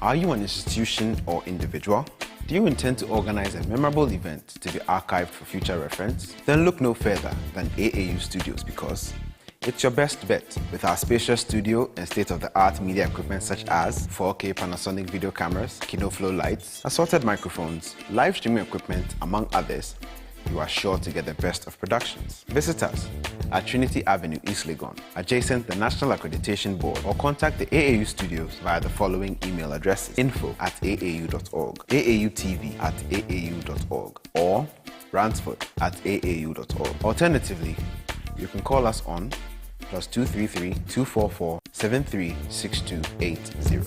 Are you an institution or individual? Do you intend to organize a memorable event to be archived for future reference? Then look no further than AAU Studios, because it's your best bet with our spacious studio and state-of-the-art media equipment such as 4K Panasonic video cameras, KinoFlow lights, assorted microphones, live streaming equipment, among others. You are sure to get the best of productions. Visit us at Trinity Avenue, East Legon, adjacent the National Accreditation Board, or contact the AAU Studios via the following email addresses: info@aau.org, AAUTV@aau.org, or ransford@aau.org. Alternatively, you can call us on +233 244 736280.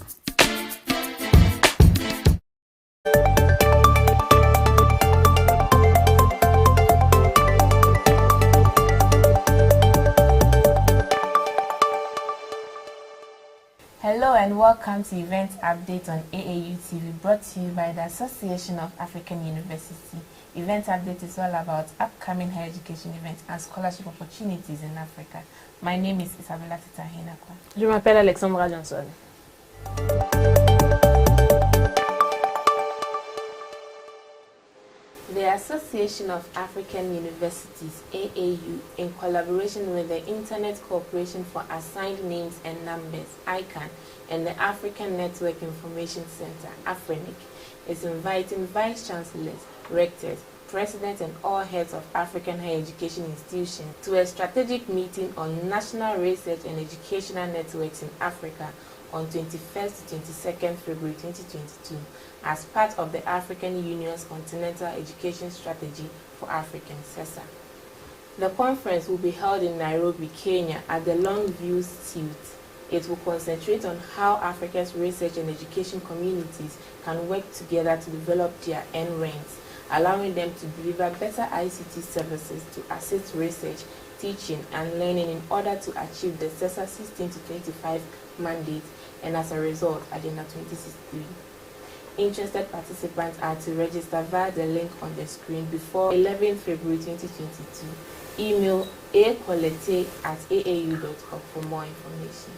Hello and welcome to Event Update on AAU TV, brought to you by the Association of African University. Event Update is all about upcoming higher education events and scholarship opportunities in Africa. My name is Isabella Titahinakwa. Je m'appelle Alexandra Johnson. The Association of African Universities, AAU, in collaboration with the Internet Corporation for Assigned Names and Numbers, ICANN, and the African Network Information Center, AFRENIC, is inviting Vice Chancellors, Rectors, Presidents, and all heads of African higher education institutions to a strategic meeting on national research and educational networks in Africa on 21st to 22nd February 2022 as part of the African Union's Continental Education Strategy for Africans, CESA. The conference will be held in Nairobi, Kenya at the Longview Suite. It will concentrate on how Africa's research and education communities can work together to develop their end ranks, allowing them to deliver better ICT services to assist research, teaching, and learning in order to achieve the CESA 16 to 25 mandate, and as a result, Agenda 2063. Interested participants are to register via the link on the screen before 11 February 2022. Email acolete@aau.org for more information.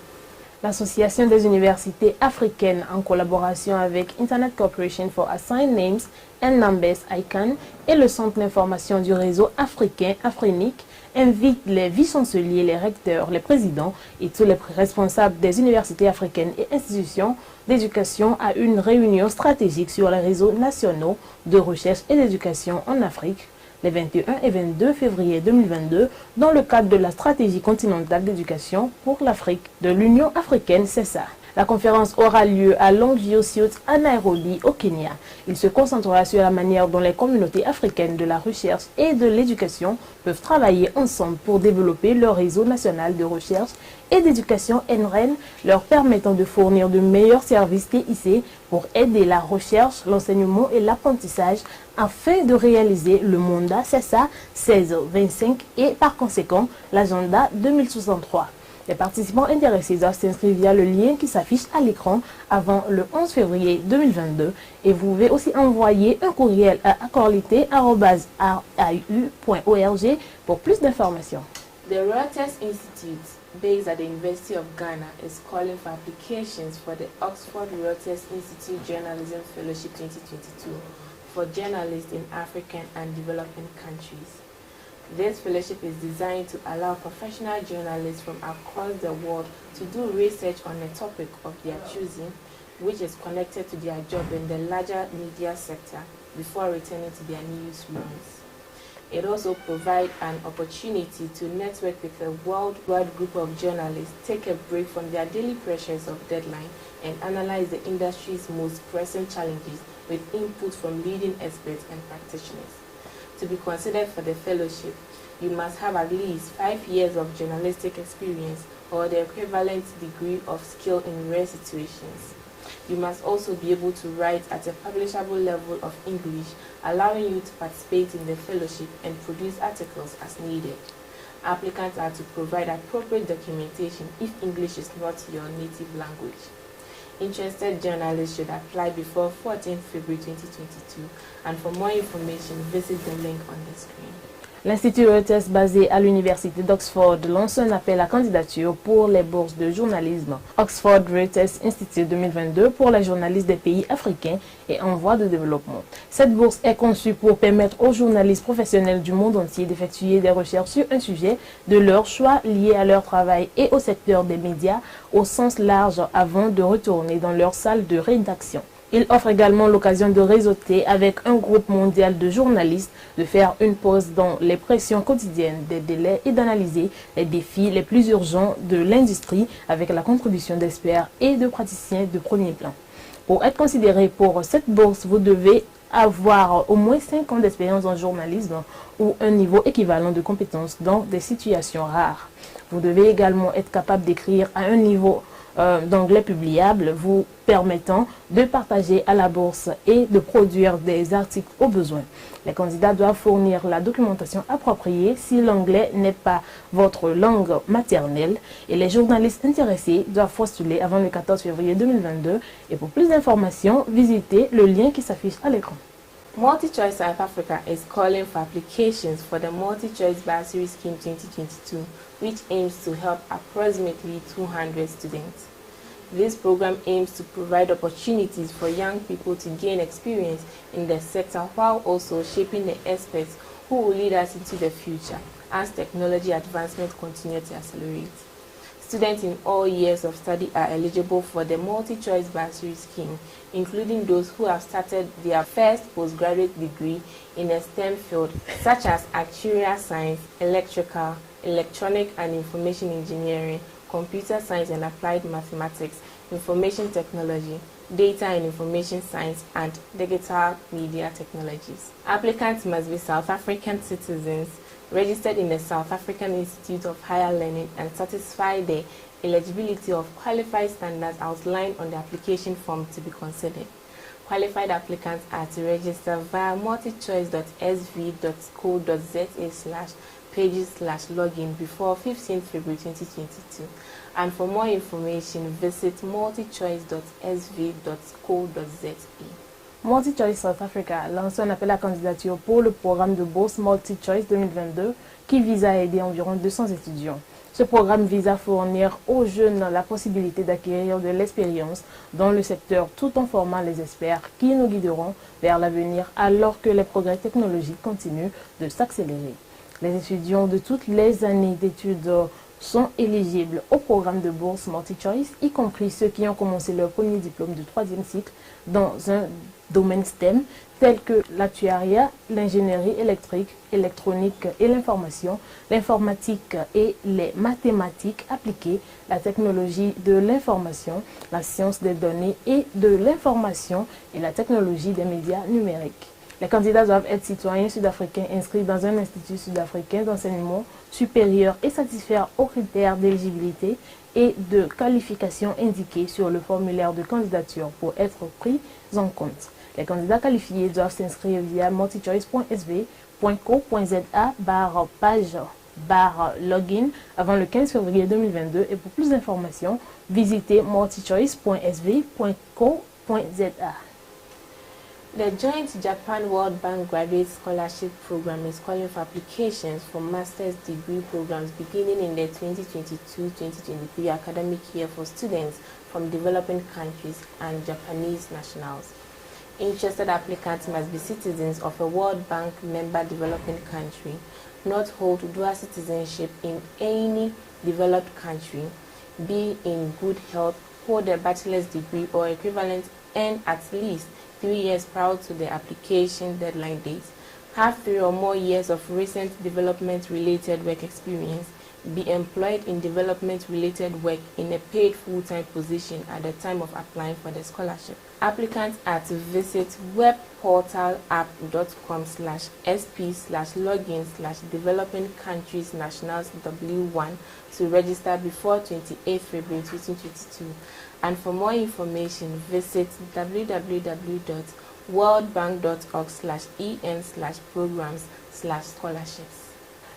L'Association des universités africaines, en collaboration avec Internet Corporation for Assigned Names and Numbers, ICANN, et le Centre d'information du réseau africain, AFRENIC, invite les vice-chanceliers, les recteurs, les présidents et tous les responsables des universités africaines et institutions d'éducation à une réunion stratégique sur les réseaux nationaux de recherche et d'éducation en Afrique, les 21 et 22 février 2022, dans le cadre de la stratégie continentale d'éducation pour l'Afrique de l'Union africaine, CESA. La conférence aura lieu à Longview Suite à Nairobi, au Kenya. Il se concentrera sur la manière dont les communautés africaines de la recherche et de l'éducation peuvent travailler ensemble pour développer leur réseau national de recherche et d'éducation NREN, leur permettant de fournir de meilleurs services TIC pour aider la recherche, l'enseignement et l'apprentissage afin de réaliser le mandat CESA 16-25 et par conséquent l'agenda 2063. Les participants intéressés doivent s'inscrire via le lien qui s'affiche à l'écran avant le 11 février 2022 et vous pouvez aussi envoyer un courriel à acorité@aau.org pour plus d'informations. The Reuters Institute, based at the University of Ghana, is calling for applications for the Oxford Reuters Institute Journalism Fellowship 2022 for journalists in African and developing countries. This fellowship is designed to allow professional journalists from across the world to do research on a topic of their choosing, which is connected to their job in the larger media sector, before returning to their newsrooms. It also provides an opportunity to network with a worldwide group of journalists, take a break from their daily pressures of deadline, and analyze the industry's most pressing challenges with input from leading experts and practitioners. To be considered for the fellowship, you must have at least 5 years of journalistic experience or the equivalent degree of skill in rare situations. You must also be able to write at a publishable level of English, allowing you to participate in the fellowship and produce articles as needed. Applicants are to provide appropriate documentation if English is not your native language. Interested journalists should apply before 14 February 2022, and for more information, visit the link on the screen. L'Institut Reuters, basé à l'Université d'Oxford, lance un appel à candidature pour les bourses de journalisme Oxford Reuters Institute 2022 pour les journalistes des pays africains et en voie de développement. Cette bourse est conçue pour permettre aux journalistes professionnels du monde entier d'effectuer des recherches sur un sujet de leur choix lié à leur travail et au secteur des médias au sens large avant de retourner dans leur salle de rédaction. Il offre également l'occasion de réseauter avec un groupe mondial de journalistes, de faire une pause dans les pressions quotidiennes des délais et d'analyser les défis les plus urgents de l'industrie avec la contribution d'experts et de praticiens de premier plan. Pour être considéré pour cette bourse, vous devez avoir au moins 5 ans d'expérience en journalisme ou un niveau équivalent de compétences dans des situations rares. Vous devez également être capable d'écrire à un niveau d'anglais publiable vous permettant de partager à la bourse et de produire des articles au besoin. Les candidats doivent fournir la documentation appropriée si l'anglais n'est pas votre langue maternelle et les journalistes intéressés doivent postuler avant le 14 février 2022 et pour plus d'informations, visitez le lien qui s'affiche à l'écran. MultiChoice South Africa is calling for applications for the MultiChoice Bursary Scheme 2022, which aims to help approximately 200 students. This program aims to provide opportunities for young people to gain experience in the sector while also shaping the experts who will lead us into the future as technology advancement continues to accelerate. Students in all years of study are eligible for the MultiChoice Bursary Scheme, including those who have started their first postgraduate degree in a STEM field such as actuarial science, electrical, electronic and information engineering, computer science and applied mathematics, information technology, data and information science, and digital media technologies. Applicants must be South African citizens, registered in the South African Institute of Higher Learning, and satisfy the eligibility of qualified standards outlined on the application form to be considered. Qualified applicants are to register via multichoice.sv.co.za/pages/login before 15th February 2022. And for more information, visit multichoice.sv.co.za. MultiChoice South Africa lance un appel à candidature pour le programme de bourse MultiChoice 2022 qui vise à aider environ 200 étudiants. Ce programme vise à fournir aux jeunes la possibilité d'acquérir de l'expérience dans le secteur tout en formant les experts qui nous guideront vers l'avenir alors que les progrès technologiques continuent de s'accélérer. Les étudiants de toutes les années d'études sont éligibles au programme de bourse MultiChoice, y compris ceux qui ont commencé leur premier diplôme de 3e cycle dans un domaine STEM tels que l'actuariat, l'ingénierie électrique, électronique et l'information, l'informatique et les mathématiques appliquées, la technologie de l'information, la science des données et de l'information et la technologie des médias numériques. Les candidats doivent être citoyens sud-africains inscrits dans un institut sud-africain d'enseignement supérieur et satisfaire aux critères d'éligibilité et de qualification indiqués sur le formulaire de candidature pour être pris en compte. Les candidats qualifiés doivent s'inscrire via multichoice.sv.co.za/page/login avant le 15 février 2022 et pour plus d'informations, visitez multichoice.sv.co.za. The joint Japan-World Bank Graduate Scholarship Program is calling for applications for master's degree programs beginning in the 2022-2023 academic year for students from developing countries and Japanese nationals. Interested applicants must be citizens of a World Bank member developing country, not hold dual citizenship in any developed country, be in good health, hold a bachelor's degree or equivalent, and at least 3 years prior to the application deadline date, have 3 or more years of recent development-related work experience, be employed in development-related work in a paid full-time position at the time of applying for the scholarship. Applicants are to visit webportalapp.com/sp/login/developing countries nationals W1 to register before 28 February 2022. And for more information, visit www.worldbank.org/en/programs/scholarships.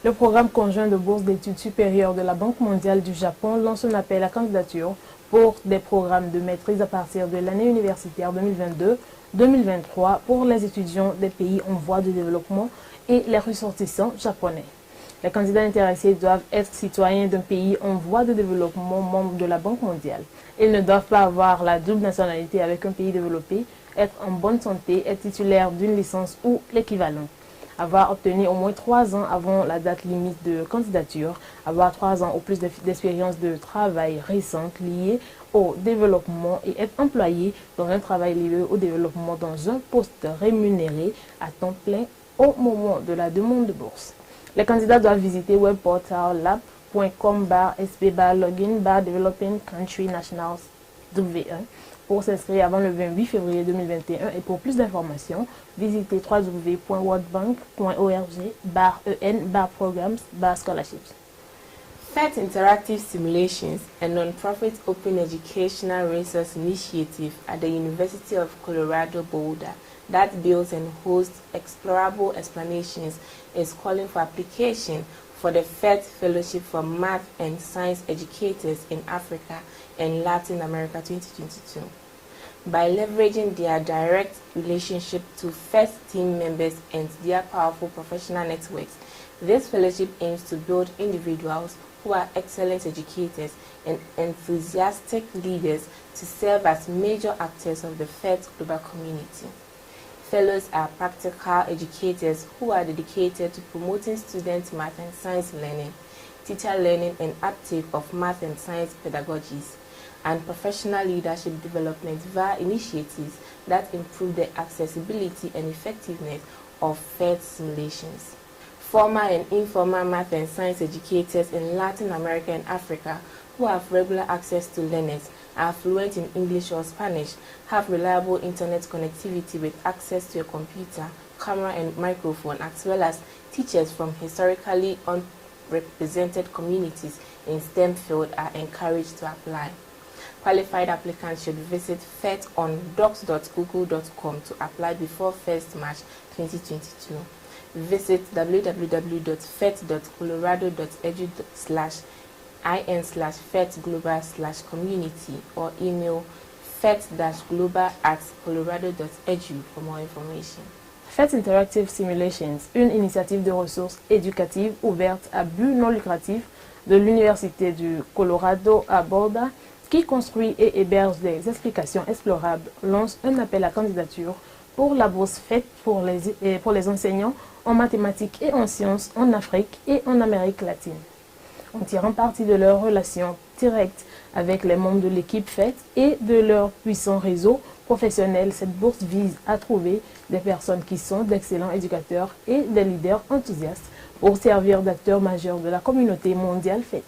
Le programme conjoint de bourse d'études supérieures de la Banque mondiale du Japon lance un appel à candidature pour des programmes de maîtrise à partir de l'année universitaire 2023 pour les étudiants des pays en voie de développement et les ressortissants japonais. Les candidats intéressés doivent être citoyens d'un pays en voie de développement membre de la Banque mondiale. Ils ne doivent pas avoir la double nationalité avec un pays développé, être en bonne santé, être titulaire d'une licence ou l'équivalent, avoir obtenu au moins 3 ans avant la date limite de candidature, avoir 3 ans ou plus d'expérience de travail récente liée au développement et être employé dans un travail lié au développement dans un poste rémunéré à temps plein au moment de la demande de bourse. Les candidats doivent visiter webportal.lab.sp/login/developing country nationals W1 pour s'inscrire avant le 28 février 2021 et pour plus d'informations, visitez www.worldbank.org/en/programs/scholarships. FET Interactive Simulations, a non-profit open educational resource initiative at the University of Colorado Boulder that builds and hosts explorable explanations, is calling for application for the FET Fellowship for Math and Science Educators in Africa and Latin America 2022. By leveraging their direct relationship to FET team members and their powerful professional networks, this fellowship aims to build individuals who are excellent educators and enthusiastic leaders to serve as major actors of the FET global community. Fellows are practical educators who are dedicated to promoting student math and science learning, teacher learning and uptake of math and science pedagogies, and professional leadership development via initiatives that improve the accessibility and effectiveness of FET simulations. Formal and informal math and science educators in Latin America and Africa who have regular access to learners, are fluent in English or Spanish, have reliable internet connectivity with access to a computer, camera and microphone, as well as teachers from historically unrepresented communities in STEM field are encouraged to apply. Qualified applicants should visit FET on docs.google.com to apply before 1st March 2022. Visit www.fet.colorado.edu/in/FET-global/community or email fet-global@colorado.edu for more information. FET Interactive Simulations, une initiative de ressources éducatives ouverte à but non lucratif de l'Université du Colorado à Boulder, qui construit et héberge des explications explorables, lance un appel à candidature pour la bourse FET pour les enseignants en mathématiques et en sciences en Afrique et en Amérique latine. En tirant parti de leurs relations directes avec les membres de l'équipe FET et de leur puissant réseau professionnel, cette bourse vise à trouver des personnes qui sont d'excellents éducateurs et des leaders enthousiastes pour servir d'acteurs majeurs de la communauté mondiale FET.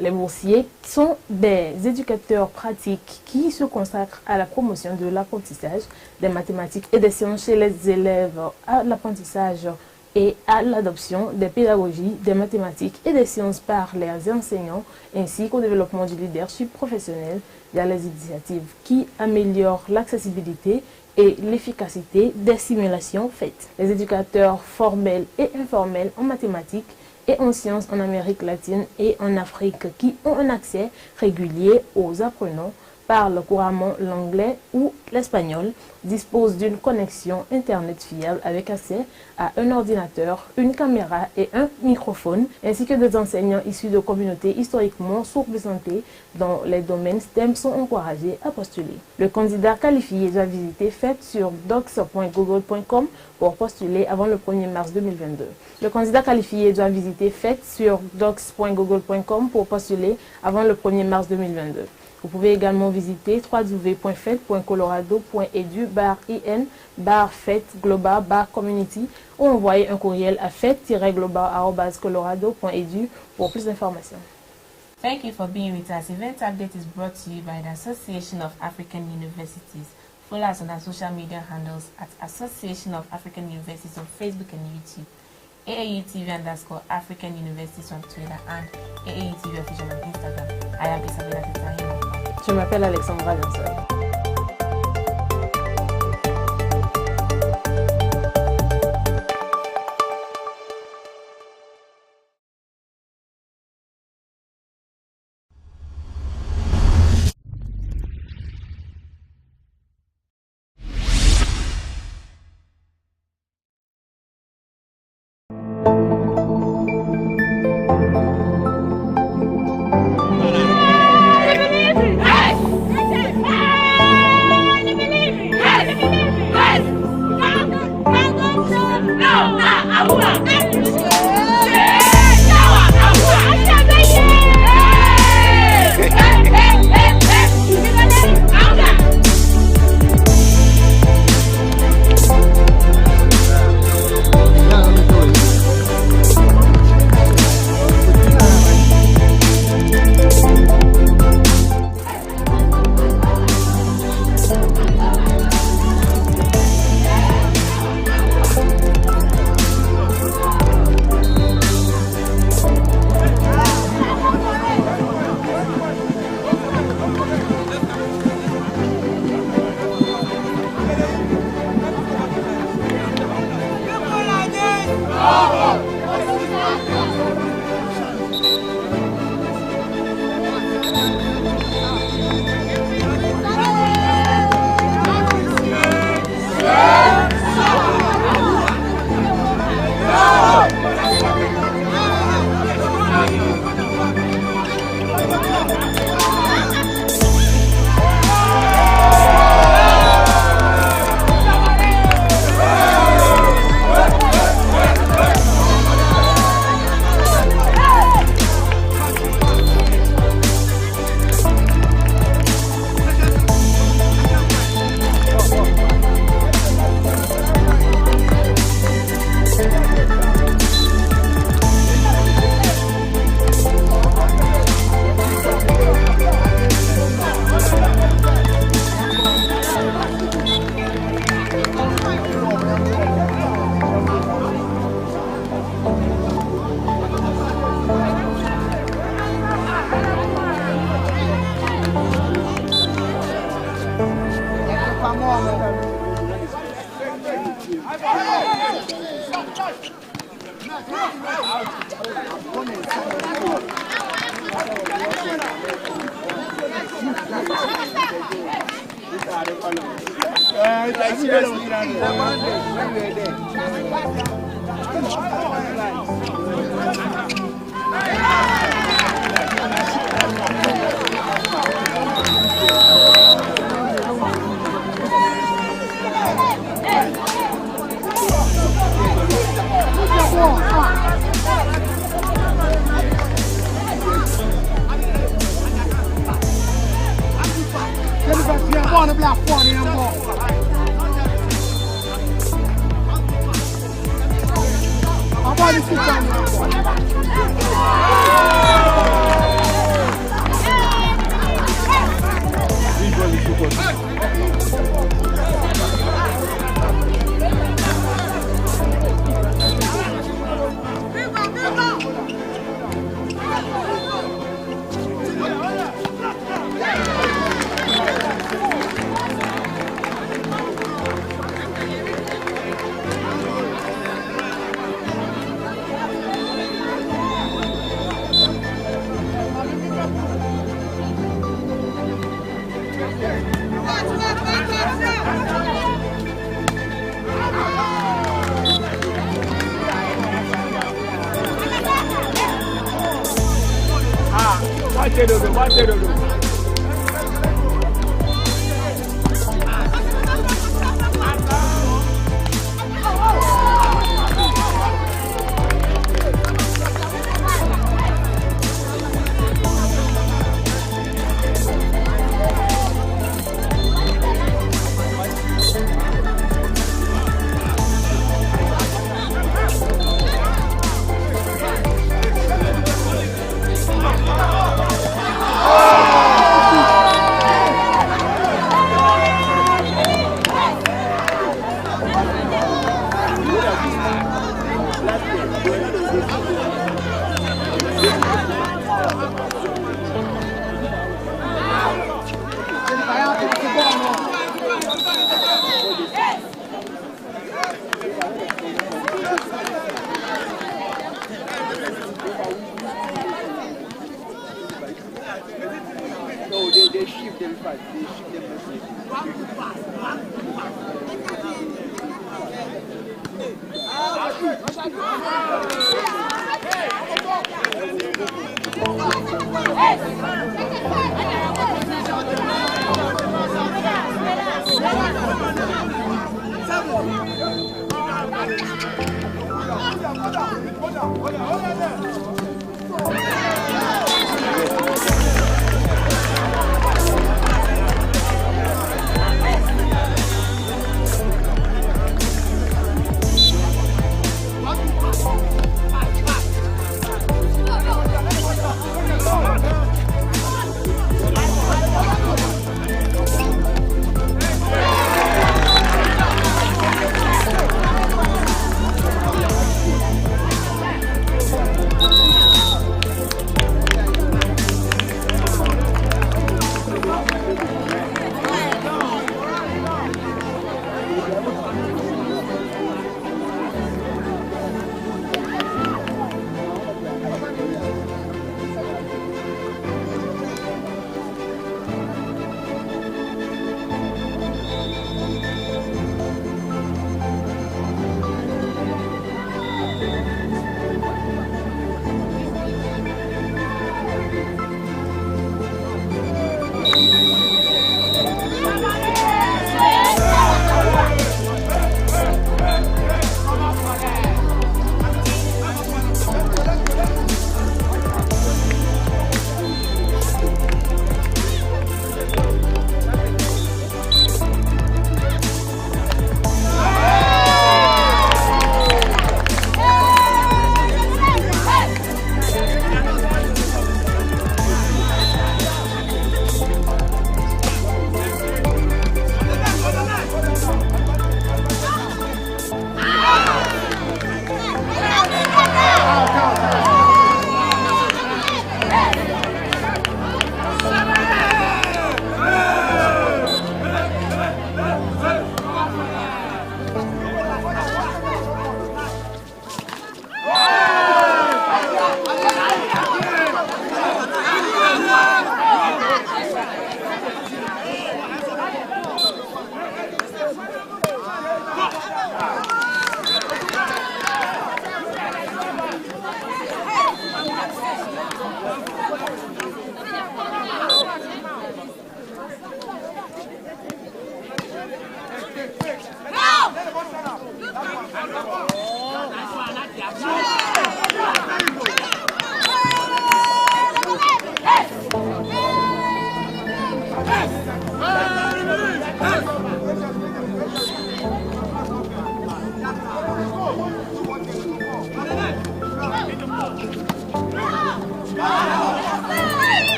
Les boursiers sont des éducateurs pratiques qui se consacrent à la promotion de l'apprentissage des mathématiques et des sciences chez les élèves, à l'apprentissage et à l'adoption des pédagogies des mathématiques et des sciences par les enseignants, ainsi qu'au développement du leadership professionnel via les initiatives qui améliorent l'accessibilité et l'efficacité des simulations faites. Les éducateurs formels et informels en mathématiques et en sciences en Amérique latine et en Afrique qui ont un accès régulier aux apprenants, parlent couramment l'anglais ou l'espagnol, disposent d'une connexion Internet fiable avec accès à un ordinateur, une caméra et un microphone, ainsi que des enseignants issus de communautés historiquement sous-représentées dans les domaines STEM sont encouragés à postuler. Le candidat qualifié doit visiter FET sur docs.google.com pour postuler avant le 1er mars 2022. Le candidat qualifié doit visiter FET sur docs.google.com pour postuler avant le 1er mars 2022. Vous pouvez également visiter www.fet.colorado.edu/in/FET-global/community ou envoyer un courriel à fet-global@colorado.edu pour plus d'informations. Thank you for being with us. Event Update is brought to you by the Association of African Universities. Follow us on our social media handles at Association of African Universities on Facebook and YouTube, AAU TV_African Universities on Twitter, and AAU TV Official on Instagram. I am Isabella Tetahima. Je m'appelle Alexandra Jansol.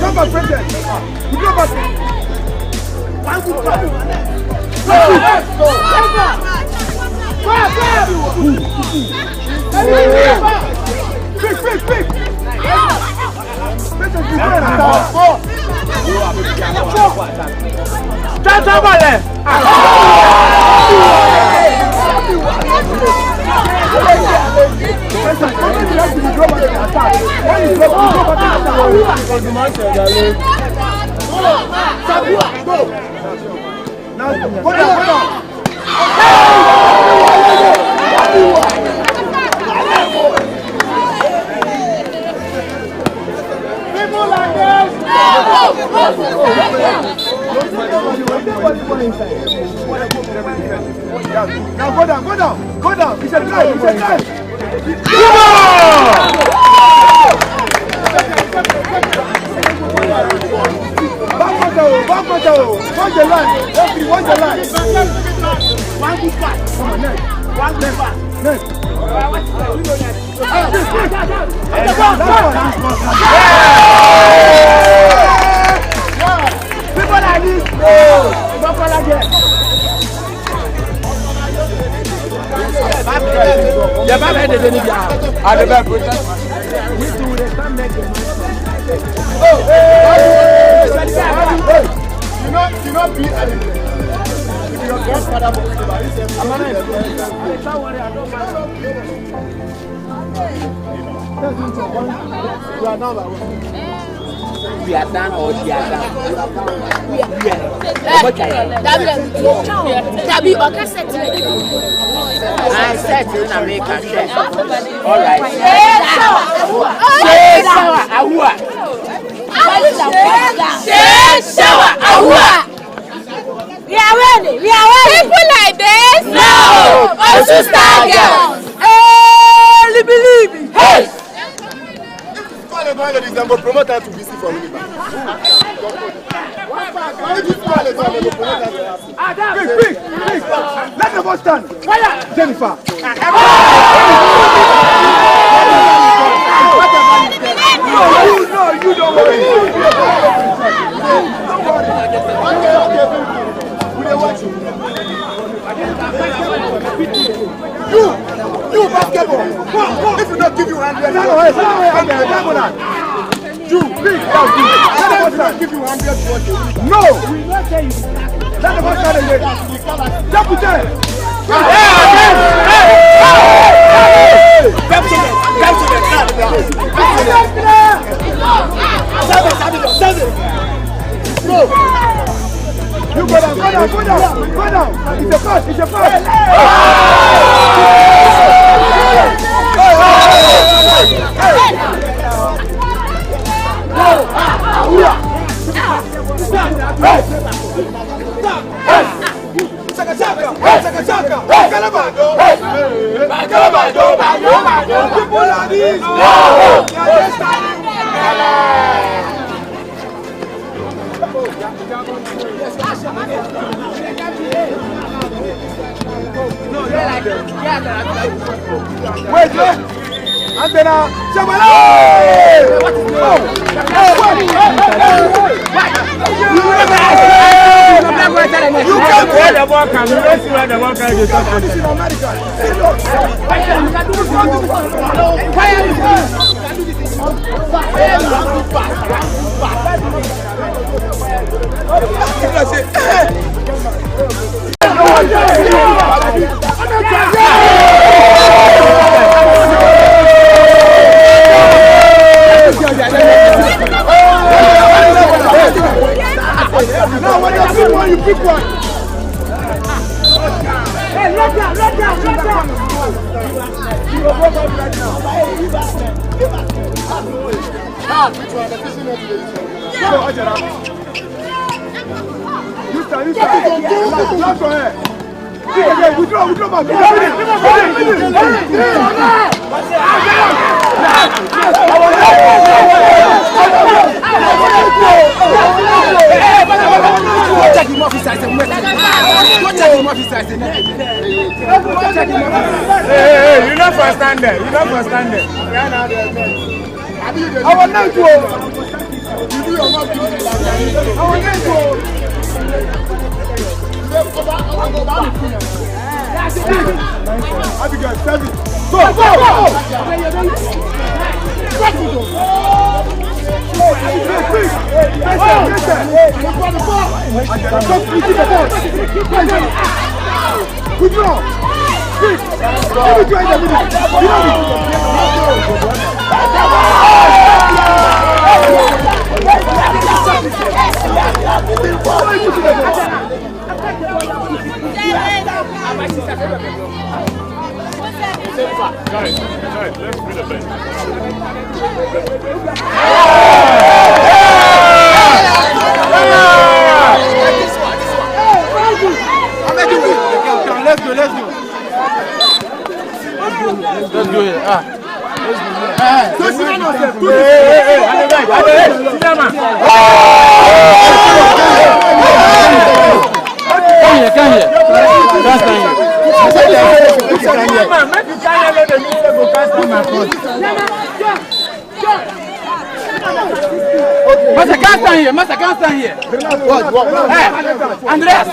Come back, President. You go back. One good pass. Quick. Now go down. It's a try. Back watch the line. Watch the line. One good pass. Come on, next. One good pass. Next. People like this. Don't fall again. Yeah, my head is in the yard. I never protest. We do the stand next to you know, be anything. If your grandfather was the body, I'm not worry, I don't mind. We are now we are done or we are done. I said you na make a share. All right. We are ready. People like this? No. Also star girls. Hey, believe it. Hey. They will promote her to visit for me. Quick. Let the ball stand. Fire, Jennifer. No, you don't worry. You basketball. If you don't give you 100, you big down. Give you 100. No. Let the ball stand again. Jump it there. You go down. It's a pass. Wait, Antenna, you can't play the ball. You don't see where the ball can go. This in America. Now when you pick one, you pick one. Hey, let down. You will go back right now. You stand. Clap for her. Withdraw back. Check him off his eyes and Hey, you not for stand there. You not for stand there. Our name to you do your mouth. Our name to Abigail, serve it. Go, go, go! Guys, let's be the best. Let's go. Let's go here. So sit down yourself. Sit down, man. Come here. That's not here. Master can't stand here. Master can't stand here. What? Hey, Andreas.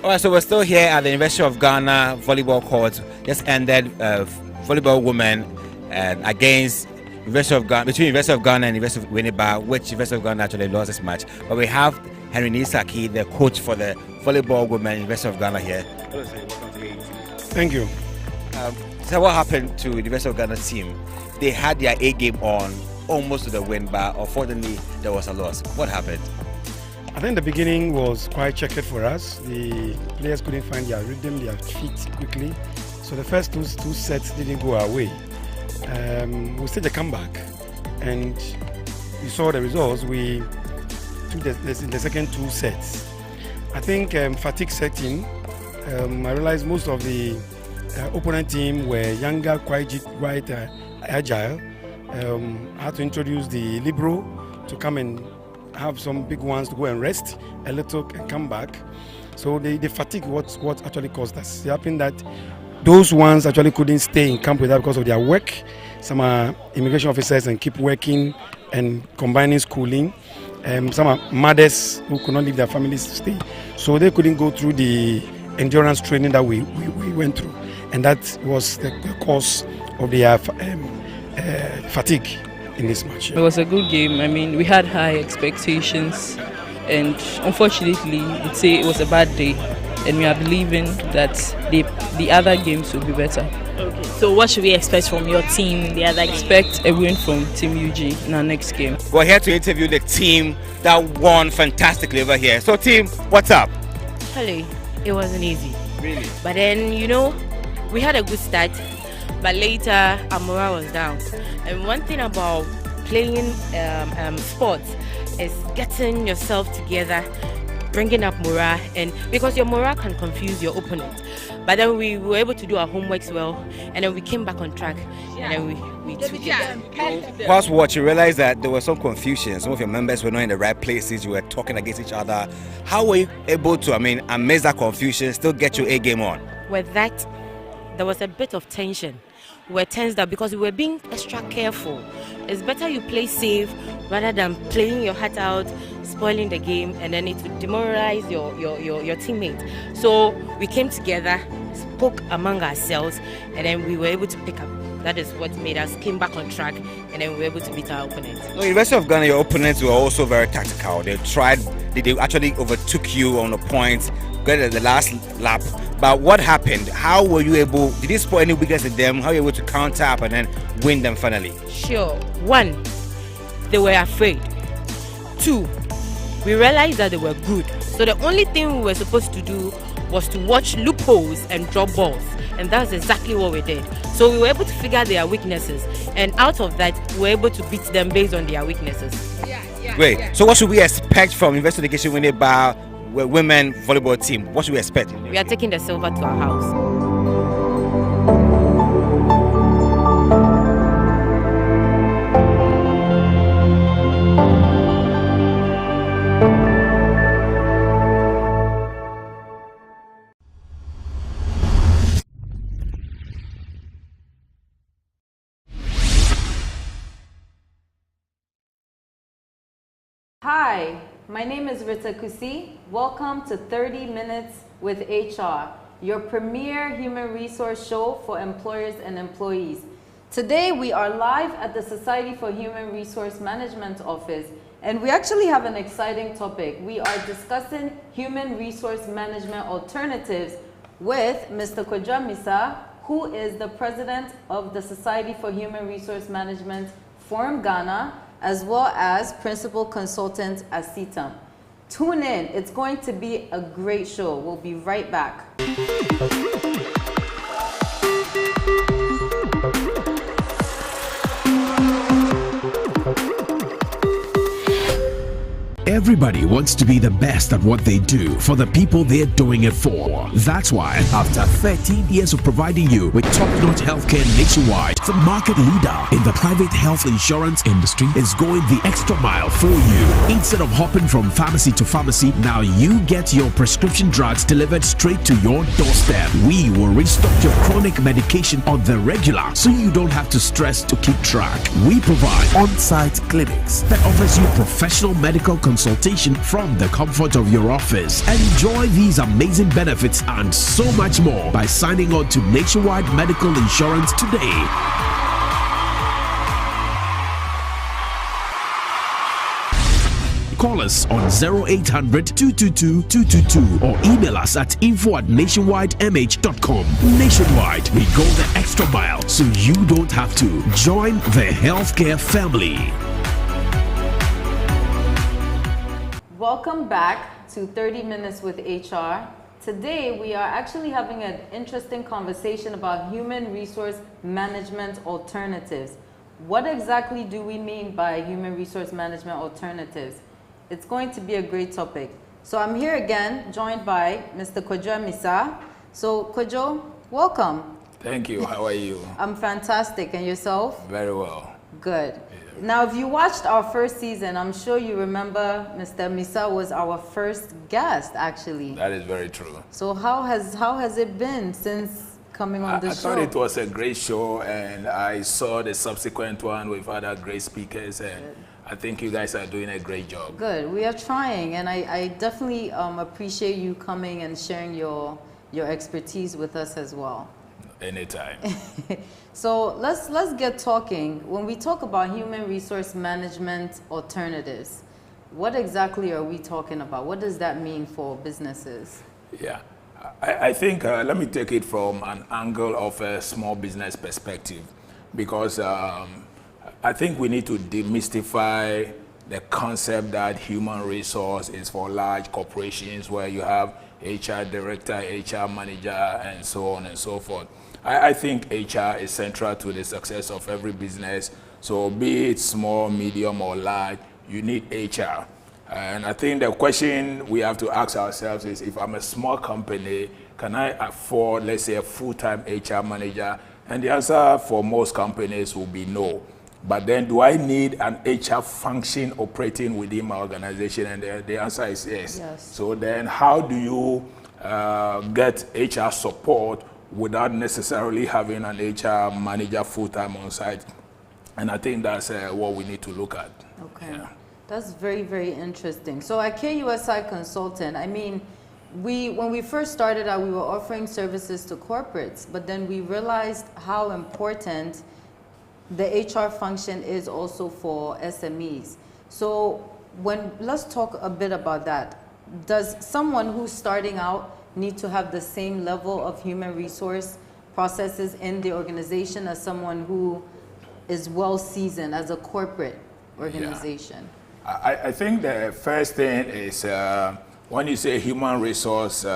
All right, so we're still here at the University of Ghana volleyball court. Just ended volleyball women against University of Ghana, between University of Ghana and University of Winneba, which University of Ghana actually lost this match. But we have Henry Nisaki, the coach for the volleyball women University of Ghana here. Thank you. So what happened to the University of Ghana team? They had their A game on almost to the win, but unfortunately there was a loss. What happened? I think the beginning was quite checkered for us. The players couldn't find their rhythm, their feet quickly. So the first two sets didn't go our way. We staged a comeback, and you saw the results. We took the second two sets. I think fatigue set in. I realized most of the opponent team were younger, quite agile. I had to introduce the libero to come and have some big ones to go and rest a little and come back. So the fatigue what actually caused us. It happened that those ones actually couldn't stay in camp with us because of their work. Some are immigration officers and keep working and combining schooling. Some are mothers who could not leave their families to stay. So they couldn't go through the endurance training that we went through. And that was the cause of the fatigue in this match. It was a good game. I mean, we had high expectations, and unfortunately, we'd say it was a bad day. And we are believing that the other games will be better. Okay. So what should we expect from your team in the other game? Expect a win from Team UG in our next game. We're here to interview the team that won fantastically over here. So team, what's up? Hello. It wasn't easy. Really? But then, we had a good start, but later our morale was down. And one thing about playing sports is getting yourself together, bringing up morale, and because your morale can confuse your opponent. But then we were able to do our homeworks well, and then we came back on track, and then we took it. Whilst watch, you realized that there was some confusion. Some of your members were not in the right places. You were talking against each other. How were you able to, amidst that confusion, still get your A game on? With that, there was a bit of tension. We were tensed up because we were being extra careful. It's better you play safe rather than playing your heart out, spoiling the game, and then it would demoralize your teammate. So we came together, spoke among ourselves, and then we were able to pick up. That is what made us came back on track, and then we were able to beat our opponents. No, University of Ghana, your opponents were also very tactical. They actually overtook you on the point, got at the last lap. But what happened? How were you able, did you spot any weakness in them? How were you able to counter up and then win them finally? Sure. One, they were afraid. Two, we realized that they were good. So the only thing we were supposed to do was to watch loopholes and drop balls. And that's exactly what we did. So we were able to figure their weaknesses. And out of that, we were able to beat them based on their weaknesses. Great. Yeah. So what should we expect from University of Winneba women volleyball team? What should we expect? We are taking the silver to our house. Hi, my name is Rita Kusi. Welcome to 30 Minutes with HR, your premier human resource show for employers and employees. Today we are live at the Society for Human Resource Management office, and we actually have an exciting topic. We are discussing human resource management alternatives with Mr. Kodja Misa, who is the president of the Society for Human Resource Management Forum Ghana, as well as principal consultant at CETAM. Tune in, it's going to be a great show. We'll be right back. Everybody wants to be the best at what they do for the people they're doing it for. That's why, after 13 years of providing you with top-notch healthcare nationwide, the market leader in the private health insurance industry is going the extra mile for you. Instead of hopping from pharmacy to pharmacy, now you get your prescription drugs delivered straight to your doorstep. We will restock your chronic medication on the regular, so you don't have to stress to keep track. We provide on-site clinics that offers you professional medical consultation from the comfort of your office. Enjoy these amazing benefits and so much more by signing on to Nationwide Medical Insurance today. Call us on 0800-222-222 or email us at info@nationwidemh.com. Nationwide, we go the extra mile so you don't have to. Join the healthcare family. Welcome back to 30 Minutes with HR. Today we are actually having an interesting conversation about human resource management alternatives. What exactly do we mean by human resource management alternatives? It's going to be a great topic. So I'm here again, joined by Mr. Kojo Misa. So Kojo, welcome. Thank you. How are you? I'm fantastic. And yourself? Very well. Good. Now, if you watched our first season, I'm sure you remember Mr. Misa was our first guest, actually. That is very true. So how has it been since coming on the show? I thought it was a great show, and I saw the subsequent one with other great speakers, and I think you guys are doing a great job. Good. We are trying, and I definitely appreciate you coming and sharing your expertise with us as well. Anytime. So let's get talking. When we talk about human resource management alternatives, what exactly are we talking about? What does that mean for businesses? Yeah, I think let me take it from an angle of a small business perspective, because I think we need to demystify the concept that human resource is for large corporations where you have HR director, HR manager, and so on and so forth. I think HR is central to the success of every business. So be it small, medium, or large, you need HR. And I think the question we have to ask ourselves is, if I'm a small company, can I afford, let's say, a full-time HR manager? And the answer for most companies will be no. But then, do I need an HR function operating within my organization? And the answer is yes. So then, how do you get HR support without necessarily having an HR manager full-time on site? And I think that's what we need to look at. Okay. Yeah. That's very, very interesting. So at KUSI Consultant, I mean, when we first started out, we were offering services to corporates, but then we realized how important the HR function is also for SMEs. So let's talk a bit about that. Does someone who's starting out need to have the same level of human resource processes in the organization as someone who is well seasoned as a corporate organization? Yeah. I think the first thing is when you say human resource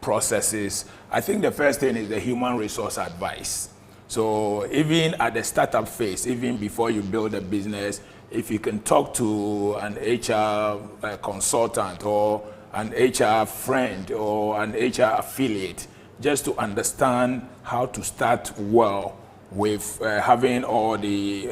processes, I think the first thing is the human resource advice. So even at the startup phase, even before you build a business, if you can talk to an HR consultant or an HR friend or an HR affiliate, just to understand how to start well with having all the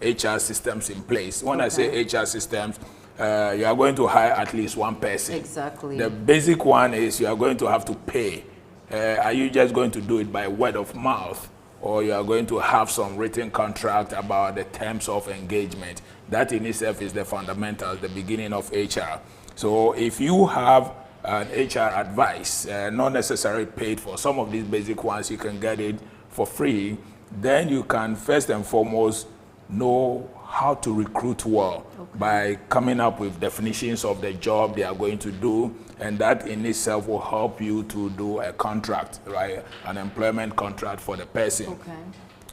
HR systems in place. When I say HR systems, you are going to hire at least one person. Exactly. The basic one is you are going to have to pay. Are you just going to do it by word of mouth, or you are going to have some written contract about the terms of engagement? That in itself is the fundamentals, the beginning of HR. So if you have an HR advice, not necessarily paid for, some of these basic ones you can get it for free, then you can first and foremost know how to recruit well by coming up with definitions of the job they are going to do, and that in itself will help you to do a contract, right? An employment contract for the person.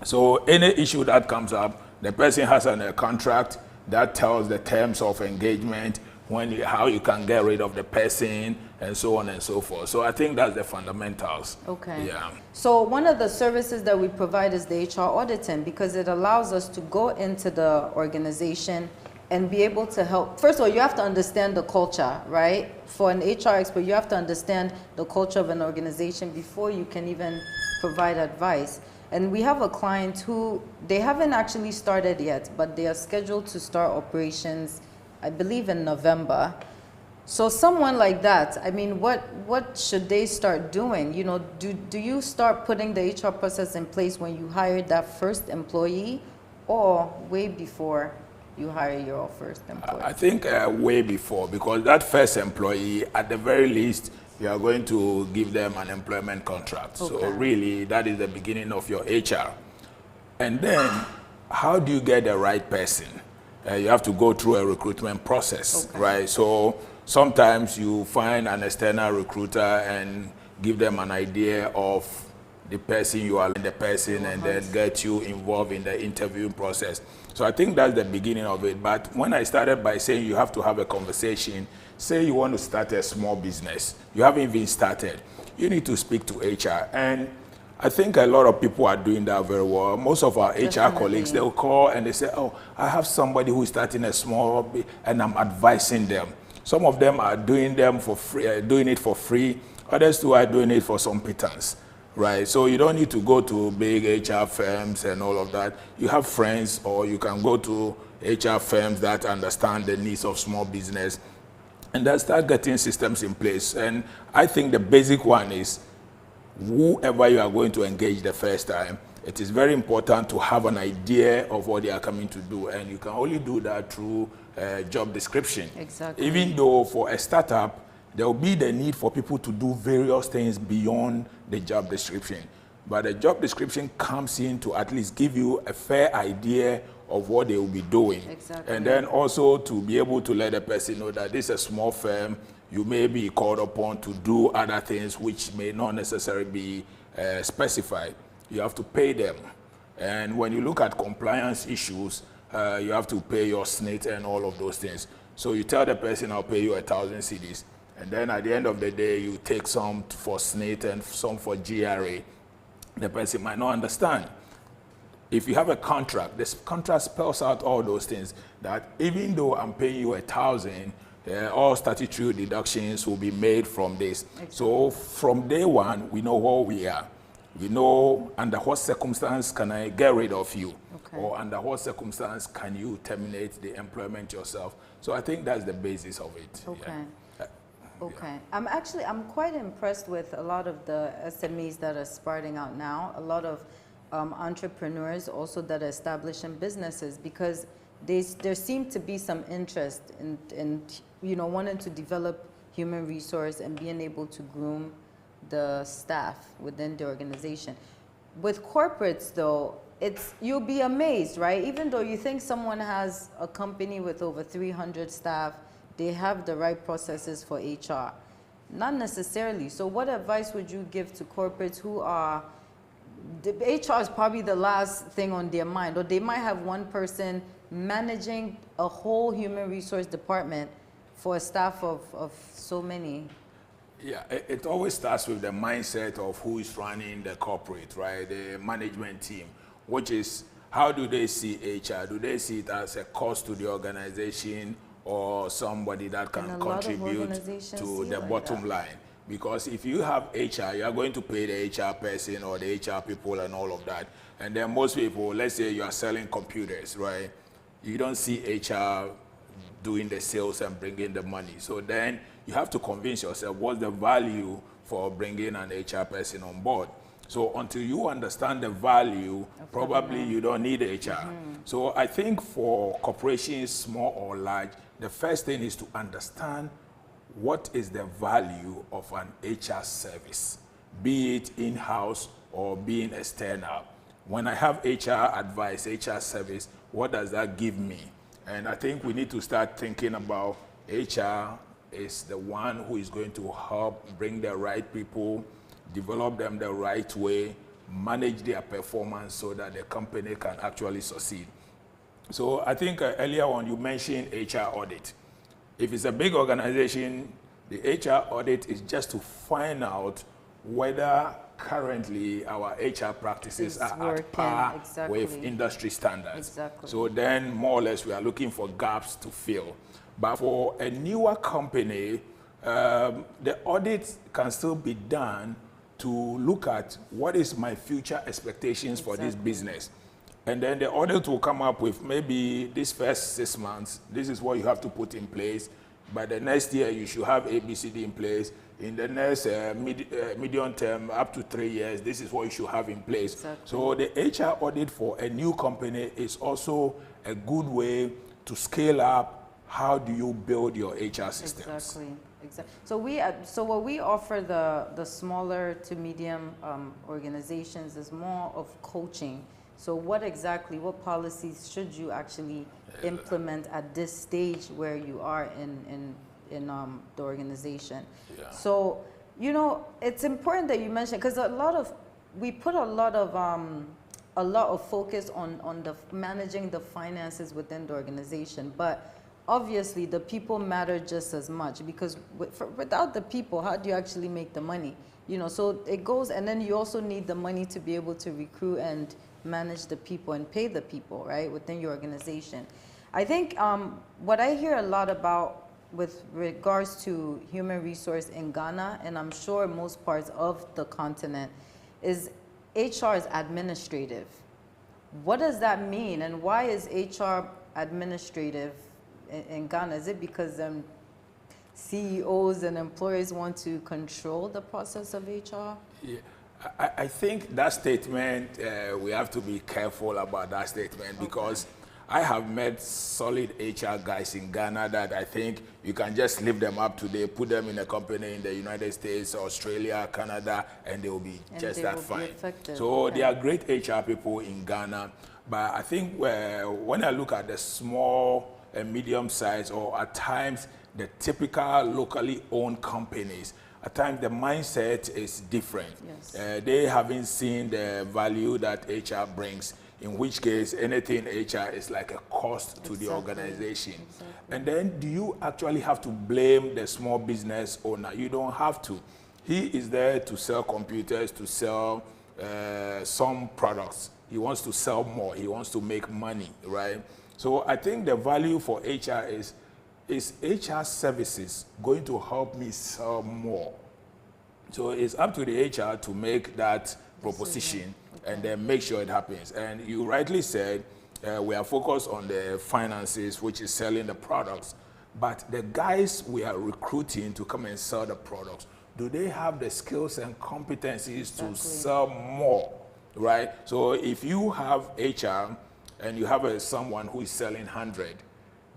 So any issue that comes up, the person has a contract that tells the terms of engagement, how you can get rid of the person, and so on and so forth. So I think that's the fundamentals. Yeah. So one of the services that we provide is the HR auditing, because it allows us to go into the organization and be able to help. First of all, you have to understand the culture, right? For an HR expert, you have to understand the culture of an organization before you can even provide advice. And we have a client who, they haven't actually started yet, but they are scheduled to start operations, I believe, in November. So someone like that, I mean, what should they start doing? You know, do you start putting the HR process in place when you hired that first employee, or way before? you hire your first employee? I think way before, because that first employee, at the very least, you are going to give them an employment contract. Okay. So really, that is the beginning of your HR. And then, how do you get the right person? You have to go through a recruitment process, right? So sometimes you find an external recruiter and give them an idea of the person you are, and then get you involved in the interviewing process. So I think that's the beginning of it. But when I started by saying you have to have a conversation, say you want to start a small business, you haven't even started, you need to speak to HR. And I think a lot of people are doing that very well. Most of our HR colleagues, they'll call and they say, oh, I have somebody who is starting a small, and I'm advising them. Some of them are doing them for free, doing it for free. Others too are doing it for some pittance, right? So you don't need to go to big HR firms and all of that. You have friends, or you can go to HR firms that understand the needs of small business, and then start getting systems in place. And I think the basic one is, whoever you are going to engage the first time, it is very important to have an idea of what they are coming to do, and you can only do that through job description. Exactly. Even though for a startup, there will be the need for people to do various things beyond the job description. But the job description comes in to at least give you a fair idea of what they will be doing. Exactly. And then also to be able to let the person know that this is a small firm, you may be called upon to do other things which may not necessarily be specified. You have to pay them. And when you look at compliance issues, you have to pay your SNIT and all of those things. So you tell the person, I'll pay you 1,000 cedis. And then at the end of the day, you take some for SNIT and some for GRA. The person might not understand. If you have a contract, this contract spells out all those things, that even though I'm paying you 1,000, all statutory deductions will be made from this. Exactly. So from day one, we know what we are. We know under what circumstance can I get rid of you, or under what circumstance can you terminate the employment yourself. So I think that's the basis of it. Okay. Yeah. Okay. I'm quite impressed with a lot of the SMEs that are sprouting out now, a lot of entrepreneurs also that are establishing businesses, because there seemed to be some interest in wanting to develop human resource and being able to groom the staff within the organization. With corporates though, you'll be amazed, right? Even though you think someone has a company with over 300 staff, they have the right processes for HR. Not necessarily. So what advice would you give to corporates who are, the HR is probably the last thing on their mind, or they might have one person managing a whole human resource department for a staff of so many? Yeah, it always starts with the mindset of who is running the corporate, right? The management team, which is, how do they see HR? Do they see it as a cost to the organization, or somebody that can contribute to the bottom line? Because if you have HR, you are going to pay the HR person or the HR people and all of that. And then most people, let's say you are selling computers, right? You don't see HR doing the sales and bringing the money. So then you have to convince yourself what's the value for bringing an HR person on board. So until you understand the value, probably you don't need HR. So I think for corporations, small or large, the first thing is to understand what is the value of an HR service, be it in-house or being external. When I have HR advice, HR service, what does that give me? And I think we need to start thinking about HR is the one who is going to help bring the right people, develop them the right way, manage their performance so that the company can actually succeed. So I think earlier on you mentioned HR audit. If it's a big organization, the HR audit is just to find out whether currently our HR practices are at par with industry standards. So then more or less we are looking for gaps to fill. But for a newer company, the audit can still be done to look at what is my future expectations for this business. And then the audit will come up with maybe this first 6 months, this is what you have to put in place. By the next year, you should have ABCD in place. In the next medium term, up to 3 years, this is what you should have in place. So the HR audit for a new company is also a good way to scale up, how do you build your HR systems? Exactly. So so what we offer the smaller to medium organizations is more of coaching. So what policies should you actually implement at this stage where you are in the organization? Yeah. So, you know, it's important that you mention, because we put a lot of focus on managing the finances within the organization, but obviously the people matter just as much, because without the people, how do you actually make the money? You know, so it goes, and then you also need the money to be able to recruit and manage the people and pay the people, right, within your organization. I think what I hear a lot about with regards to human resource in Ghana, and I'm sure most parts of the continent, is HR is administrative. What does that mean, and why is HR administrative in Ghana? Is it because CEOs and employers want to control the process of HR? Yeah. I think that statement, we have to be careful about that statement, because I have met solid HR guys in Ghana that I think you can just lift them up today, put them in a company in the United States, Australia, Canada, and they will be just that fine. So they are great HR people in Ghana. But I think when I look at the small and medium size, or at times the typical locally owned companies, at times the mindset is different. Yes. They haven't seen the value that HR brings, in which case anything HR is like a cost to the organization. Exactly. And then do you actually have to blame the small business owner? You don't have to. He is there to sell computers, to sell some products. He wants to sell more. He wants to make money, right? So I think the value for HR is HR services going to help me sell more? So it's up to the HR to make that proposition and then make sure it happens. And you rightly said we are focused on the finances, which is selling the products. But the guys we are recruiting to come and sell the products, do they have the skills and competencies to sell more, right? So if you have HR and you have someone who is selling 100,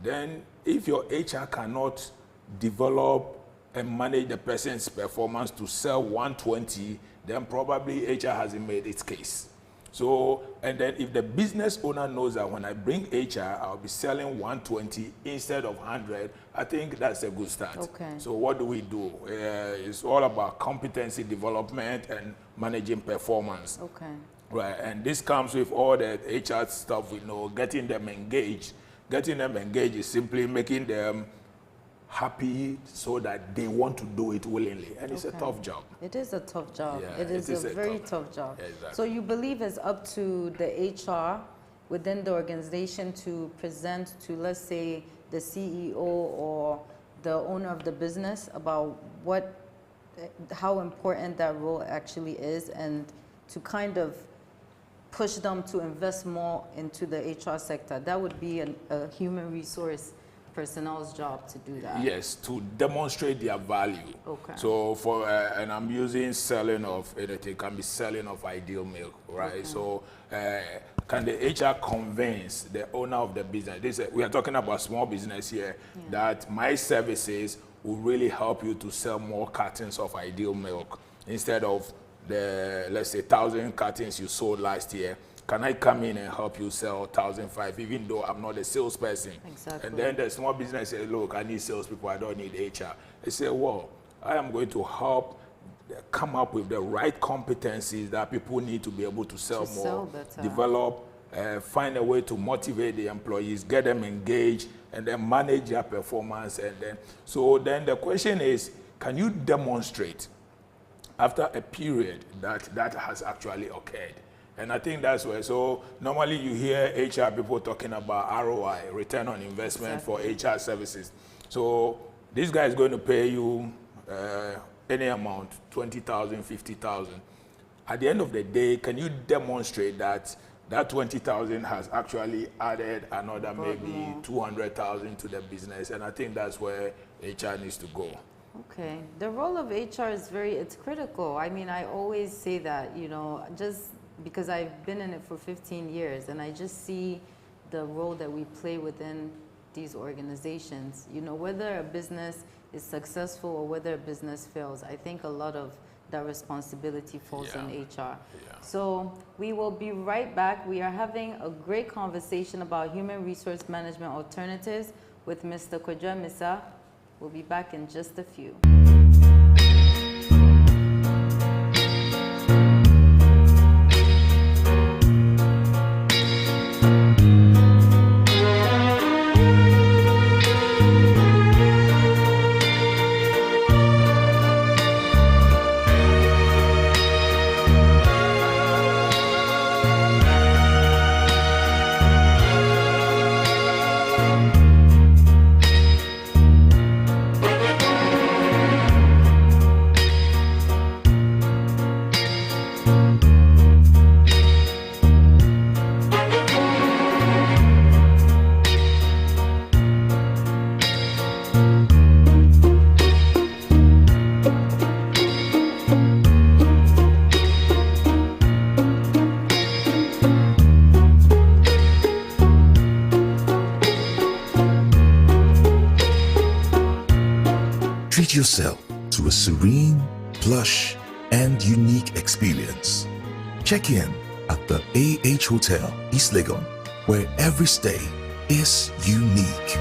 then if your HR cannot develop and manage the person's performance to sell 120, then probably HR hasn't made its case. So, and then if the business owner knows that when I bring HR, I'll be selling 120 instead of 100, I think that's a good start. Okay. So what do we do? It's all about competency development and managing performance. Okay. Right, and this comes with all the HR stuff we know, getting them engaged. Getting them engaged is simply making them happy so that they want to do it willingly. And it's a tough job. It is a tough job. Yeah, it is a very tough job. Yeah, exactly. So you believe it's up to the HR within the organization to present to, let's say, the CEO or the owner of the business about how important that role actually is, and to kind of push them to invest more into the HR sector. That would be a human resource personnel's job to do that. Yes, to demonstrate their value. Okay. So and I'm using selling of anything, can be selling of ideal milk, right? Okay. So can the HR convince the owner of the business, we are talking about small business here, that my services will really help you to sell more cartons of ideal milk instead of the, let's say, 1,000 cartons you sold last year. Can I come in and help you sell 1,005, even though I'm not a salesperson? Exactly. And then the small business says, look, I need salespeople, I don't need HR. They say, well, I am going to help come up with the right competencies that people need to be able to sell more, develop, find a way to motivate the employees, get them engaged, and then manage their performance. And then, so then the question is, can you demonstrate after a period that has actually occurred? And I think that's where, so normally you hear HR people talking about ROI, return on investment for HR services. So this guy is going to pay you any amount, 20,000, 50,000. At the end of the day, can you demonstrate that 20,000 has actually added another maybe 200,000 to the business? And I think that's where HR needs to go. Okay. The role of HR is it's critical. I mean, I always say that, you know, just because I've been in it for 15 years, and I just see the role that we play within these organizations. You know, whether a business is successful or whether a business fails, I think a lot of that responsibility falls on HR. So we will be right back. We are having a great conversation about human resource management alternatives with Mr. Kwadwo Mensah. We'll be back in just a few. Treat yourself to a serene, plush, and unique experience. Check in at the AH Hotel, East Legon, where every stay is unique.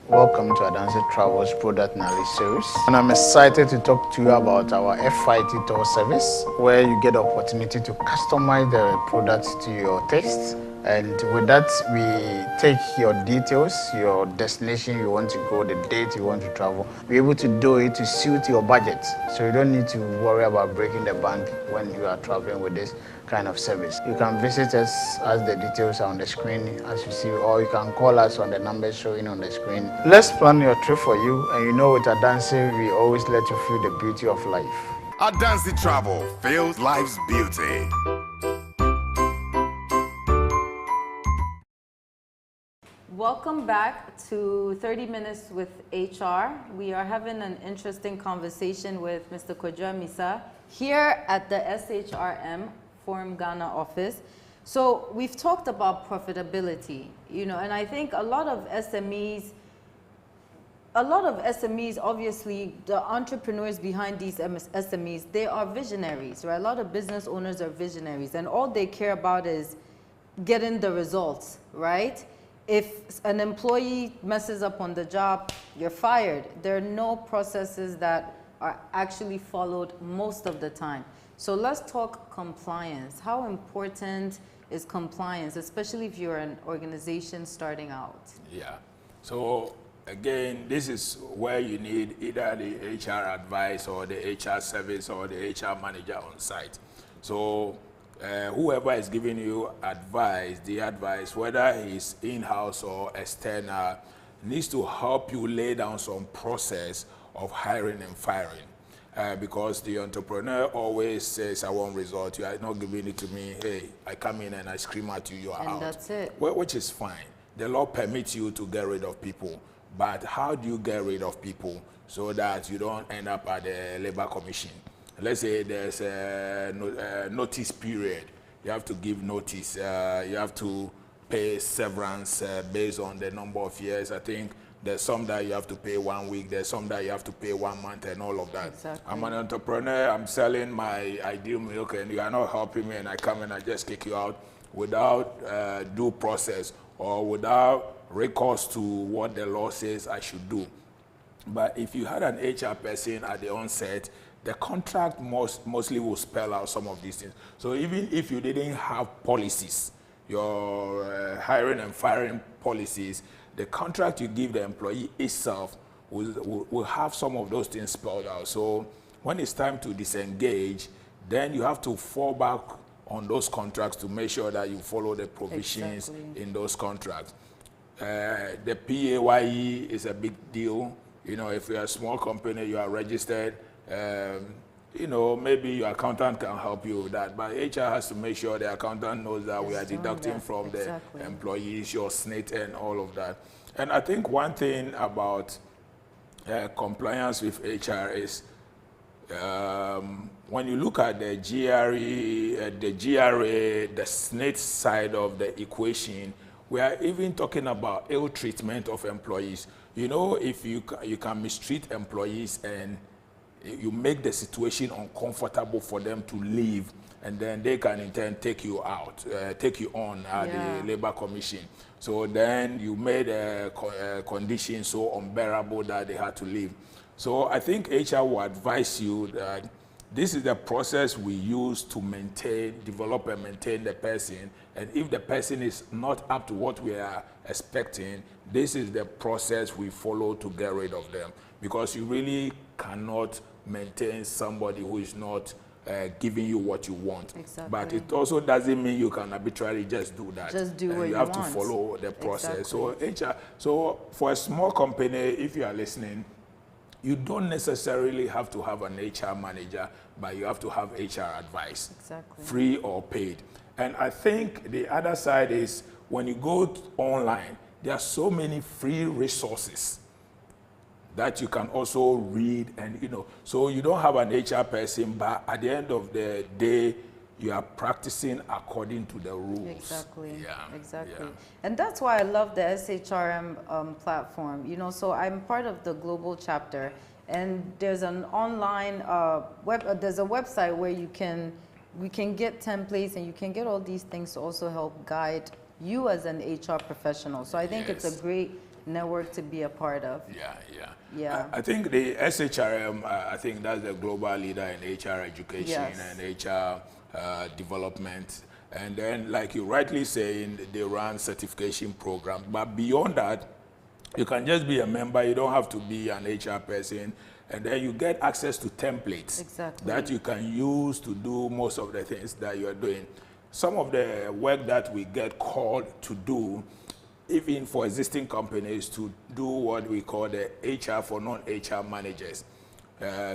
Welcome to Adansi Travels Product Knowledge Series. And I'm excited to talk to you about our FIT tour service, where you get the opportunity to customize the product to your taste. And with that, we take your details, your destination you want to go, the date you want to travel. We're able to do it to suit your budget. So you don't need to worry about breaking the bank when you are traveling with this kind of service. You can visit us as the details are on the screen as you see, or you can call us on the numbers showing on the screen. Let's plan your trip for you, and you know with Adansi, we always let you feel the beauty of life. Adansi Travel feels life's beauty. Welcome back to 30 Minutes with HR. We are having an interesting conversation with Mr. Kwadwo Mensah here at the SHRM Forum Ghana office. So we've talked about profitability, you know, and I think a lot of SMEs, obviously, the entrepreneurs behind these SMEs, they are visionaries, right? A lot of business owners are visionaries, and all they care about is getting the results, right? If an employee messes up on the job, you're fired. There are no processes that are actually followed most of the time. So let's talk compliance. How important is compliance, especially if you're an organization starting out? Yeah. So again, this is where you need either the HR advice or the HR service or the HR manager on site. So whoever is giving you advice, the advice, whether it's in-house or external, needs to help you lay down some process of hiring and firing. Because the entrepreneur always says, I want result, you are not giving it to me, hey, I come in and I scream at you, you are out. And that's it. Well, which is fine. The law permits you to get rid of people, but how do you get rid of people so that you don't end up at the labor commission? Let's say there's a notice period. You have to give notice. You have to pay severance based on the number of years. I think there's some that you have to pay 1 week. There's some that you have to pay 1 month and all of that. Exactly. I'm an entrepreneur. I'm selling my ideal milk and you are not helping me, and I come and I just kick you out without due process or without recourse to what the law says I should do. But if you had an HR person at the onset, the contract mostly will spell out some of these things. So even if you didn't have policies, your hiring and firing policies, the contract you give the employee itself will have some of those things spelled out. So when it's time to disengage, then you have to fall back on those contracts to make sure that you follow the provisions in those contracts. The PAYE is a big deal. You know, if you're a small company, you are registered, you know, maybe your accountant can help you with that, but HR has to make sure the accountant knows that we are deducting from the employees, your SNIT and all of that. And I think one thing about compliance with HR is when you look at the GRA, the SNIT side of the equation, we are even talking about ill treatment of employees. You know, if you can mistreat employees and you make the situation uncomfortable for them to leave, and then they can in turn take you out, take you on the Labor Commission. So then you made a condition so unbearable that they had to leave. So I think HR will advise you that this is the process we use to maintain, develop and maintain the person. And if the person is not up to what we are expecting, this is the process we follow to get rid of them. Because you really cannot maintain somebody who is not giving you what you want. Exactly. But it also doesn't mean you can arbitrarily just do that. Just do what you you have want. to follow the process. Exactly. So for a small company, if you are listening, you don't necessarily have to have an HR manager, but you have to have HR advice, free or paid. And I think the other side is when you go online, there are so many free resources that you can also read, and so you don't have an HR person, but at the end of the day, you are practicing according to the rules. Exactly. Yeah. Exactly. Yeah. And that's why I love the SHRM platform. So I'm part of the global chapter, and there's an online there's a website where we can get templates, and you can get all these things to also help guide you as an HR professional. So I think it's a great network to be a part of. Yeah. I think the SHRM, I think that's the global leader in HR education and HR development. And then, like you rightly saying, they run certification programs. But beyond that, you can just be a member. You don't have to be an HR person. And then you get access to templates that you can use to do most of the things that you are doing. Some of the work that we get called to do, even for existing companies, to do what we call the HR for non-HR managers,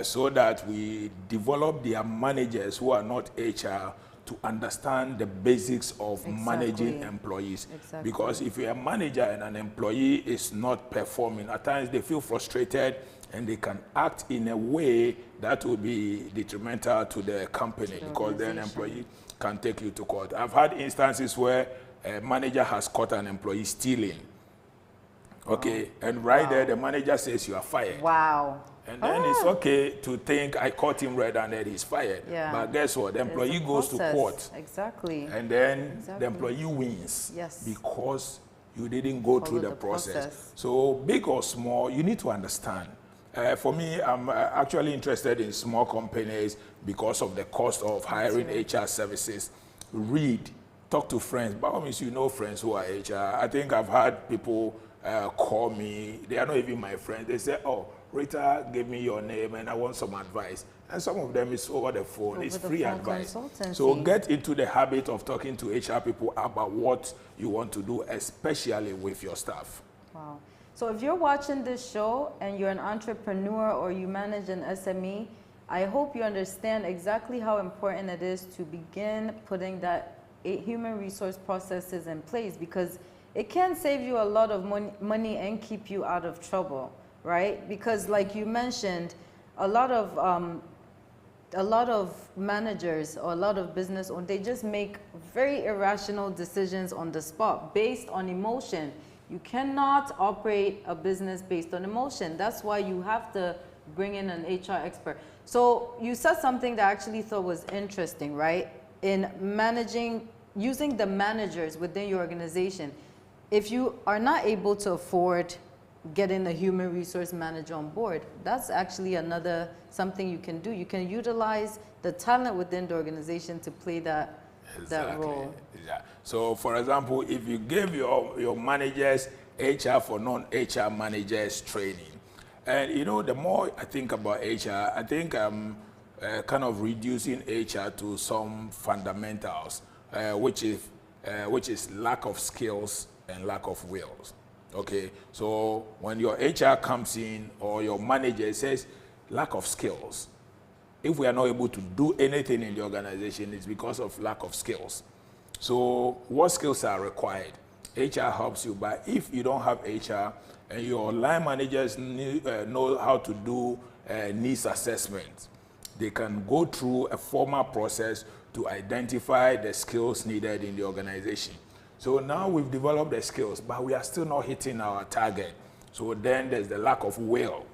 so that we develop their managers who are not HR to understand the basics of managing employees. Because if you're a manager and an employee is not performing, at times they feel frustrated and they can act in a way that will be detrimental to the company, because then an employee can take you to court. I've had instances where a manager has caught an employee stealing. Okay, and there the manager says you are fired. Wow. And then it's okay to think I caught him red-handed, he's fired. Yeah. But guess what? The employee goes to court. Exactly. And then the employee wins. Because you didn't go through the process. So big or small, you need to understand. For me, I'm actually interested in small companies because of the cost of hiring HR services. Read, talk to friends. By all means, you know friends who are HR. I think I've had people call me. They are not even my friends. They say, oh, Rita gave me your name and I want some advice. And some of them is over the phone. It's free advice. So get into the habit of talking to HR people about what you want to do, especially with your staff. Wow. So if you're watching this show and you're an entrepreneur or you manage an SME, I hope you understand exactly how important it is to begin putting that human resource processes in place, because it can save you a lot of money and keep you out of trouble, right? Because like you mentioned, a lot of managers or a lot of business owners, they just make very irrational decisions on the spot based on emotion. You cannot operate a business based on emotion. That's why you have to bring in an HR expert. So you said something that I actually thought was interesting, right? In managing, using the managers within your organization. If you are not able to afford getting a human resource manager on board, that's actually something you can do. You can utilize the talent within the organization to play that role. Yeah. So, for example, if you give your managers HR for non-HR managers training, and the more I think about HR, I think I'm kind of reducing HR to some fundamentals, which is lack of skills and lack of wills. Okay, so when your HR comes in or your manager says lack of skills, if we are not able to do anything in the organization, it's because of lack of skills. So what skills are required? HR helps you, but if you don't have HR and your line managers know how to do needs assessments, they can go through a formal process to identify the skills needed in the organization. So now we've developed the skills, but we are still not hitting our target. So then there's the lack of will,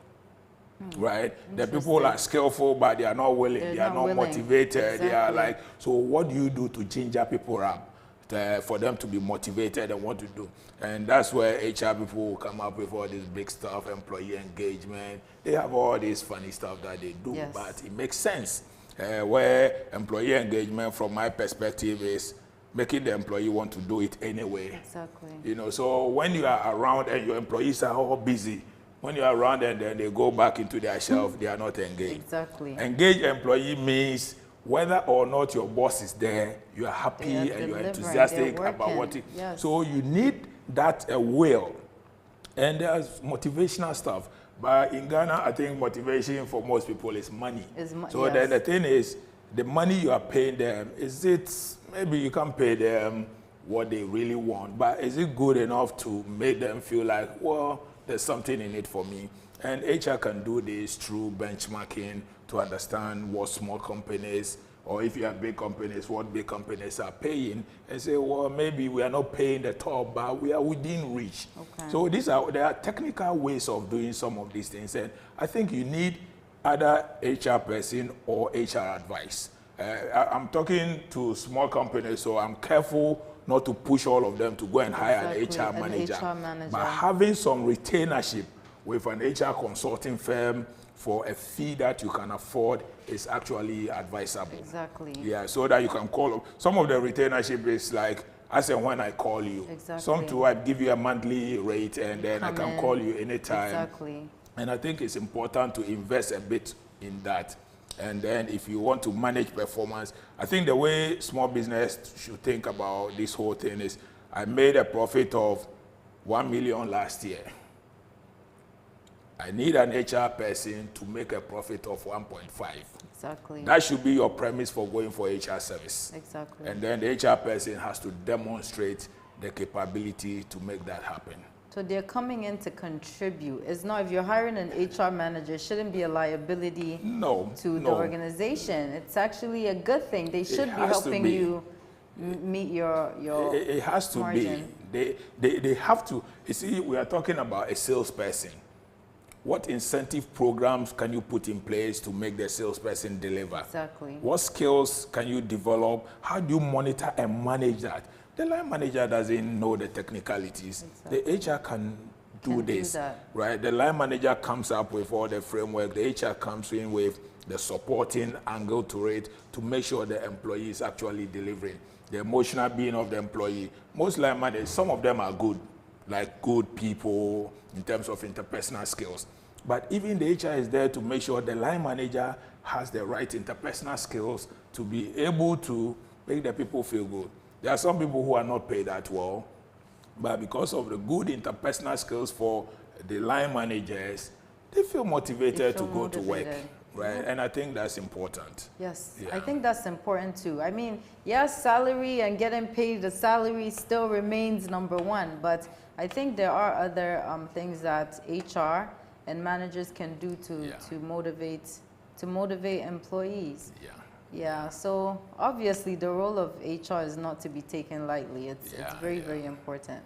right? The people are skillful, but they are not willing. They are not motivated. Exactly. They are like, so what do you do to ginger people up for them to be motivated and want to do? And that's where HR people will come up with all this big stuff, employee engagement. They have all this funny stuff that they do, but it makes sense. Where employee engagement, from my perspective, is making the employee want to do it anyway. Exactly. You know, so when you are around and your employees are all busy, when you are around and then they go back into their shelf, they are not engaged. Exactly. Engaged employee means whether or not your boss is there, you are happy and you are enthusiastic about what it. Yes. So you need that will. And there's motivational stuff. But in Ghana, I think motivation for most people is money. So then the thing is, the money you are paying them, is it, maybe you can pay them what they really want, but is it good enough to make them feel like, well, there's something in it for me? And HR can do this through benchmarking to understand what small companies, or if you have big companies, what big companies are paying, and say, well, maybe we are not paying the top, but we are within reach. Okay. So there are technical ways of doing some of these things, and I think you need either HR person or HR advice. I'm talking to small companies, so I'm careful not to push all of them to go and hire an HR manager. But having some retainership with an HR consulting firm for a fee that you can afford is actually advisable. Exactly. Yeah, so that you can call. Some of the retainership is like, as and when I call you. Exactly. Some too, I give you a monthly rate and then I can call you anytime. Exactly. And I think it's important to invest a bit in that. And then if you want to manage performance, I think the way small business should think about this whole thing is, I made a profit of 1 million last year. I need an HR person to make a profit of 1.5. Exactly. That should be your premise for going for HR service. Exactly. And then the HR person has to demonstrate the capability to make that happen. So they're coming in to contribute. It's not, if you're hiring an HR manager, it shouldn't be a liability to the organization. It's actually a good thing. They should be helping you meet your It has to margin. be. They have to. You see, we are talking about a salesperson. What incentive programs can you put in place to make the salesperson deliver? Exactly. What skills can you develop? How do you monitor and manage that? The line manager doesn't know the technicalities. Exactly. The HR can do this, right? The line manager comes up with all the framework. The HR comes in with the supporting angle to it to make sure the employee is actually delivering. The emotional being of the employee. Most line managers, some of them are good, like good people in terms of interpersonal skills. But even the HR is there to make sure the line manager has the right interpersonal skills to be able to make the people feel good. There are some people who are not paid that well, but because of the good interpersonal skills for the line managers, they feel motivated to go to work, right? And I think that's important. Yes, I think that's important too. I mean, yes, salary and getting paid the salary still remains number one, but I think there are other things that HR and managers can do to motivate employees. Yeah, so obviously the role of HR is not to be taken lightly. It's very, very important.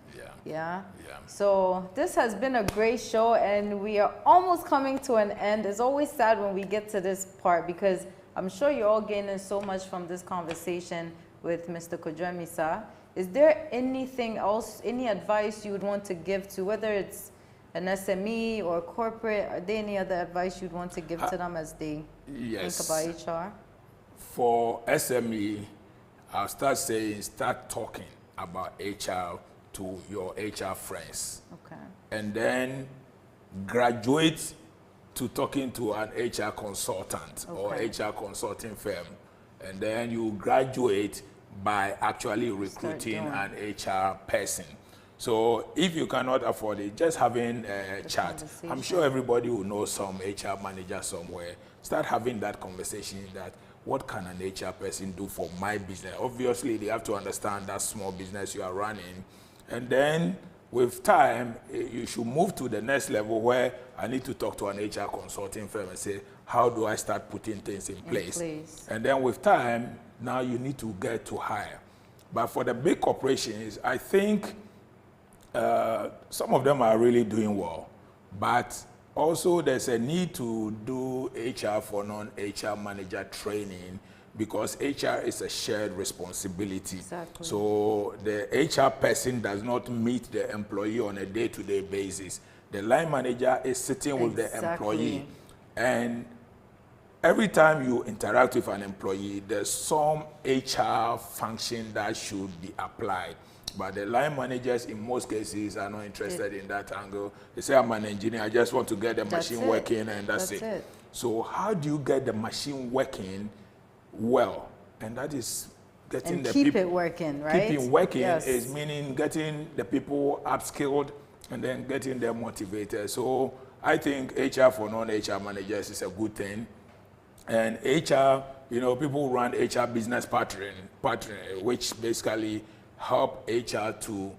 Yeah. So this has been a great show and we are almost coming to an end. It's always sad when we get to this part because I'm sure you're all gaining so much from this conversation with Mr. Kojamisa. Is there anything else, any advice you would want to give to, whether it's an SME or corporate, are there any other advice you'd want to give to them as they think about HR? For SME, I'll start talking about HR to your HR friends. Okay. And then graduate to talking to an HR consultant or HR consulting firm. And then you graduate by actually recruiting an HR person. So if you cannot afford it, just having a chat. I'm sure everybody will know some HR manager somewhere. Start having that conversation that, what can an HR person do for my business? Obviously, they have to understand that small business you are running. And then with time, you should move to the next level where I need to talk to an HR consulting firm and say, how do I start putting things in place? And then with time, now you need to get to hire. But for the big corporations, I think some of them are really doing well. But also there's a need to do HR for non-HR manager training, because HR is a shared responsibility. Exactly. So the HR person does not meet the employee on a day-to-day basis. The line manager is sitting with the employee. And every time you interact with an employee, there's some HR function that should be applied. But the line managers, in most cases, are not interested in that angle. They say, I'm an engineer, I just want to get the machine working, and that's it. So how do you get the machine working well? And that is getting the people... keep it working, right? Keeping working is meaning getting the people upskilled and then getting them motivated. So I think HR for non-HR managers is a good thing. And HR, you know, people run HR business partnering, which basically help HR to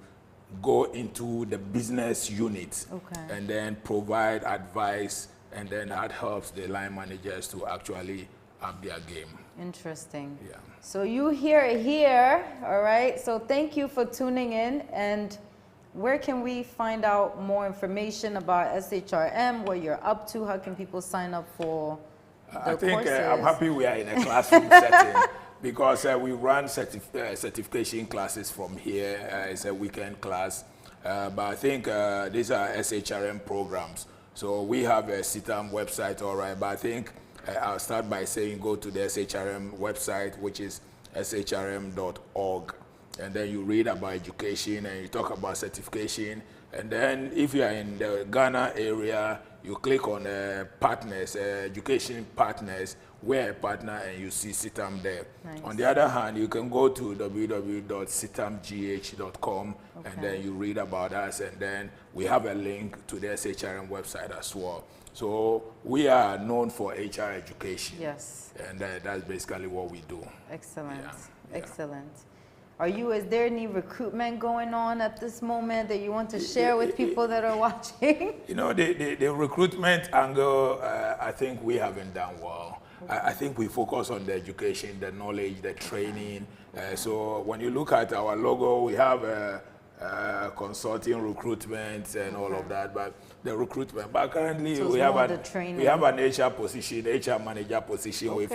go into the business unit and then provide advice, and then that helps the line managers to actually up their game. Interesting. Yeah. So you hear it here, all right? So thank you for tuning in. And where can we find out more information about SHRM, what you're up to? How can people sign up for the I think courses? I'm happy we are in a classroom setting, because we run certification classes from here. It's a weekend class. But I think these are SHRM programs. So we have a CITAM website, all right, but I think I'll start by saying go to the SHRM website, which is shrm.org. And then you read about education and you talk about certification. And then if you are in the Ghana area, you click on partners, education partners, we're a partner, and you see CITAM there. Nice. On the other hand, you can go to www.citamgh.com and then you read about us, and then we have a link to the SHRM website as well. So we are known for HR education. Yes. And that's basically what we do. Excellent. Yeah. Excellent. Is there any recruitment going on at this moment that you want to share with people that are watching? You know, the recruitment angle, I think we haven't done well. I think we focus on the education, the knowledge, the training. So when you look at our logo, we have consulting, recruitment, and all of that. But the recruitment, but currently so we have an HR position, HR manager position with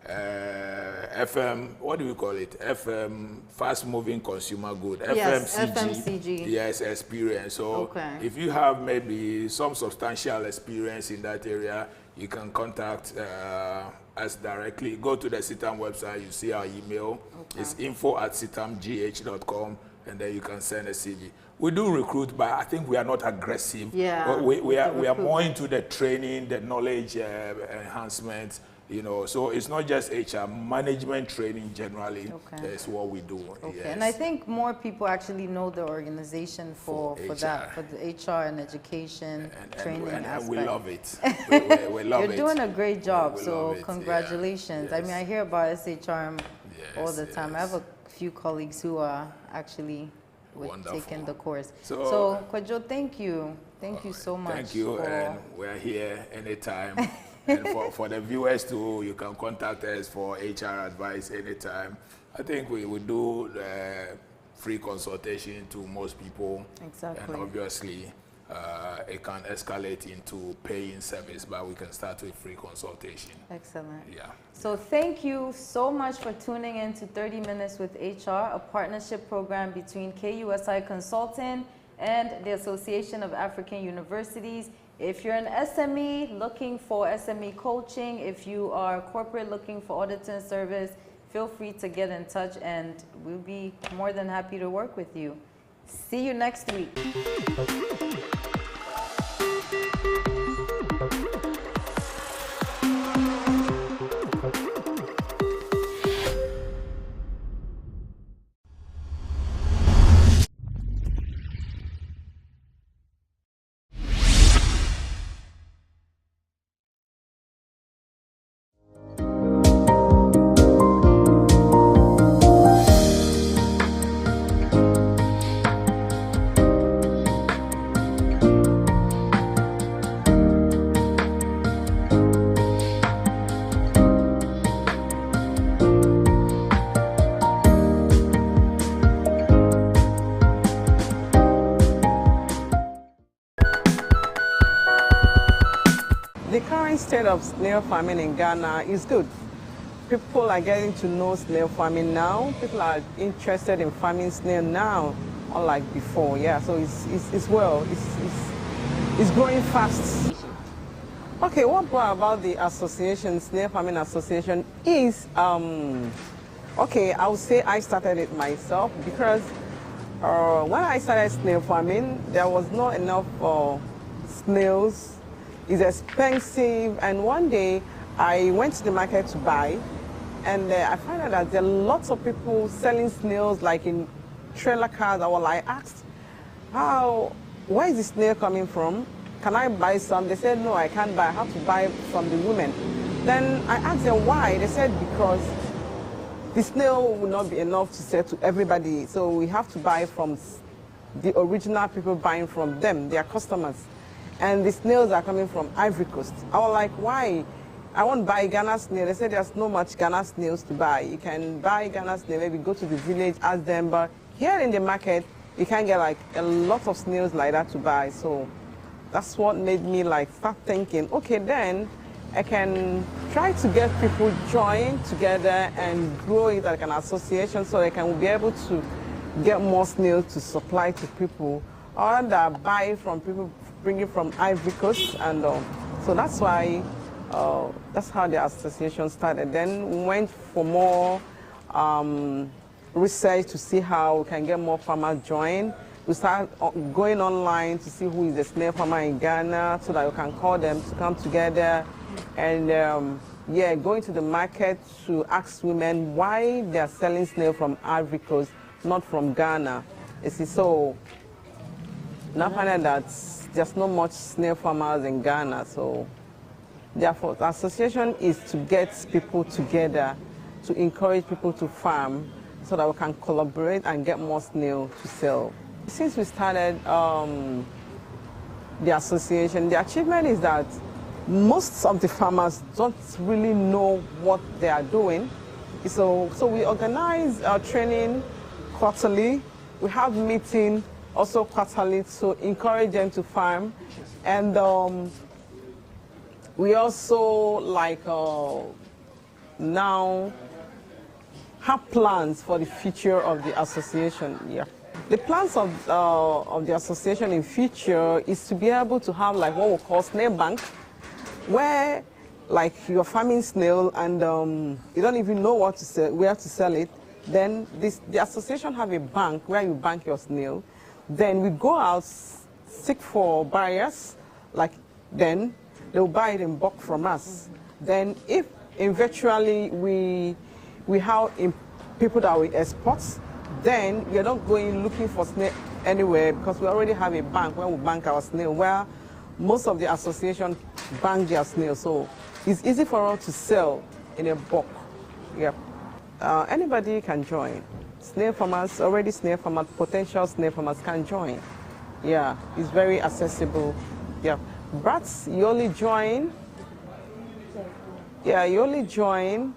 FM, what do we call it? FM, fast moving consumer good. Yes, FMCG. Yes, experience. So if you have maybe some substantial experience in that area, you can contact us directly. Go to the CITAM website, you see our email. It's info@citamgh.com, and then you can send a CV. We do recruit, but I think we are not aggressive. Yeah. We are more into the training, the knowledge enhancement. You know, so it's not just HR, management training generally is what we do. Yes. And I think more people actually know the organization for that, for the HR and education training aspect. And we love it. We love You're doing a great job, so congratulations. Yeah. I mean, I hear about SHRM all the time. I have a few colleagues who are actually taking the course. So Kwajo, thank you. Thank you so much. Thank you, and we're here anytime. And for the viewers too, you can contact us for HR advice anytime. I think we would do free consultation to most people. Exactly. And obviously, it can escalate into paying service, but we can start with free consultation. Excellent. Yeah. So thank you so much for tuning in to 30 Minutes with HR, a partnership program between KUSI Consulting and the Association of African Universities. If you're an SME looking for SME coaching, if you are corporate looking for auditing service, feel free to get in touch and we'll be more than happy to work with you. See you next week. The current state of snail farming in Ghana is good. People are getting to know snail farming now. People are interested in farming snail now, unlike before. Yeah, so it's well. It's growing fast. Okay, what brought about the association, Snail Farming Association, is okay, I would say I started it myself because when I started snail farming, there was not enough snails. It's expensive, and one day I went to the market to buy, and I found out that there are lots of people selling snails like in trailer cars. I asked, where is the snail coming from? Can I buy some? They said, no, I can't buy. I have to buy from the women. Then I asked them why. They said, because the snail will not be enough to sell to everybody, so we have to buy from the original people buying from them, their customers. And the snails are coming from Ivory Coast. I was like, why? I want to buy Ghana snail. They said there's no much Ghana snails to buy. You can buy Ghana snail, maybe go to the village, ask them, but here in the market, you can't get like a lot of snails like that to buy. So that's what made me like start thinking, okay, then I can try to get people joined together and grow it like an association so they can be able to get more snails to supply to people or that buy from people bringing from Ivory Coast. And so that's why, that's how the association started. Then we went for more research to see how we can get more farmers joined. We started going online to see who is the snail farmer in Ghana so that we can call them to come together and yeah, going to the market to ask women why they are selling snail from Ivory Coast, not from Ghana. You see, so now finding that there's not much snail farmers in Ghana, so therefore the association is to get people together, to encourage people to farm so that we can collaborate and get more snail to sell. Since we started the association, the achievement is that most of the farmers don't really know what they are doing. So we organize our training quarterly. We have meetings also quarterly to encourage them to farm. And we also like now have plans for the future of the association. Yeah. The plans of the association in future is to be able to have like what we call snail bank, where like you're farming snail and you don't even know what to sell, where to sell it. Then the association have a bank where you bank your snail. Then we go out, seek for buyers, like then they'll buy it in bulk from us. Then if eventually we have people that we export, then we're not going looking for snail anywhere because we already have a bank where we bank our snail, where most of the association bank their snail. So it's easy for us to sell in a bulk. Yep. Anybody can join. Snail farmers, already snail farmers, potential snail farmers can join. Yeah, it's very accessible. Yeah. Brats, you only join. Yeah, you only join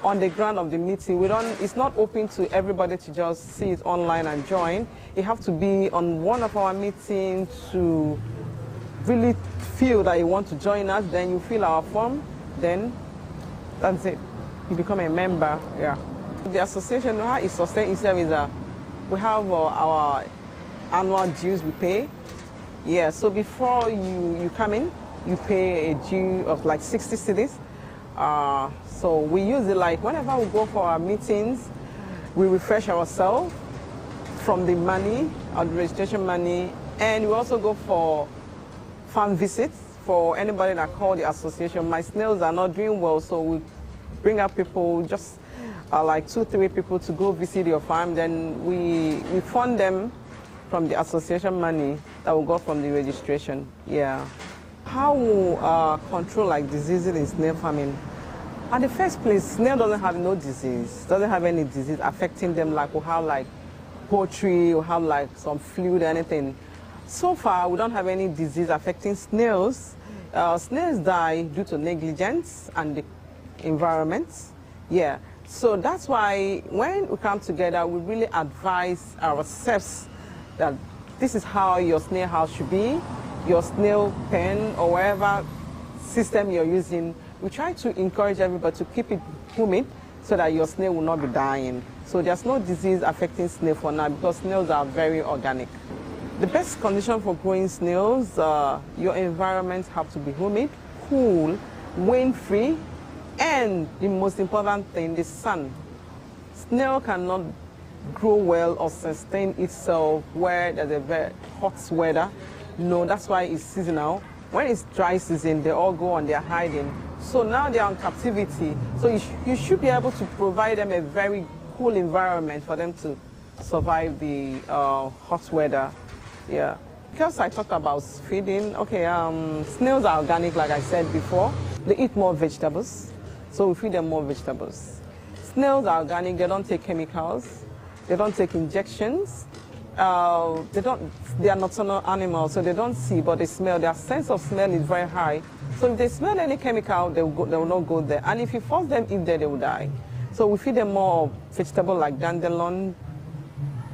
on the ground of the meeting. It's not open to everybody to just see it online and join. You have to be on one of our meetings to really feel that you want to join us. Then you fill our form. Then that's it. You become a member. Yeah. The association, how it sustains itself is that we have our annual dues we pay. Yeah. So before you come in, you pay a due of like 60 cedis. So we use it like whenever we go for our meetings, we refresh ourselves from the money, or the registration money, and we also go for farm visits for anybody that call the association. My snails are not doing well, so we bring up people, just like 2-3 people to go visit your farm. Then we fund them from the association money that will go from the registration. Yeah. How we control like diseases in snail farming? At the first place, snail doesn't have no disease, doesn't have any disease affecting them like we have like poultry, we have like some flu or anything. So far, we don't have any disease affecting snails. Snails die due to negligence and the environment. Yeah. So that's why when we come together, we really advise ourselves that this is how your snail house should be, your snail pen or wherever system you're using, we try to encourage everybody to keep it humid so that your snail will not be dying. So there's no disease affecting snail for now because snails are very organic. The best condition for growing snails, your environment have to be humid, cool, wind-free, and the most important thing, the sun. Snail cannot grow well or sustain itself where there's a very hot weather. No, that's why it's seasonal. When it's dry season, they all go and they're hiding. So now they're on captivity. So you should be able to provide them a very cool environment for them to survive the hot weather. Yeah. Because I talked about feeding, okay, snails are organic, like I said before. They eat more vegetables, so we feed them more vegetables. Snails are organic, they don't take chemicals, they don't take injections. They are nocturnal animals, so they don't see, but they smell. Their sense of smell is very high. So if they smell any chemical, they will not go there. And if you force them eat there, they will die. So we feed them more vegetable like dandelion,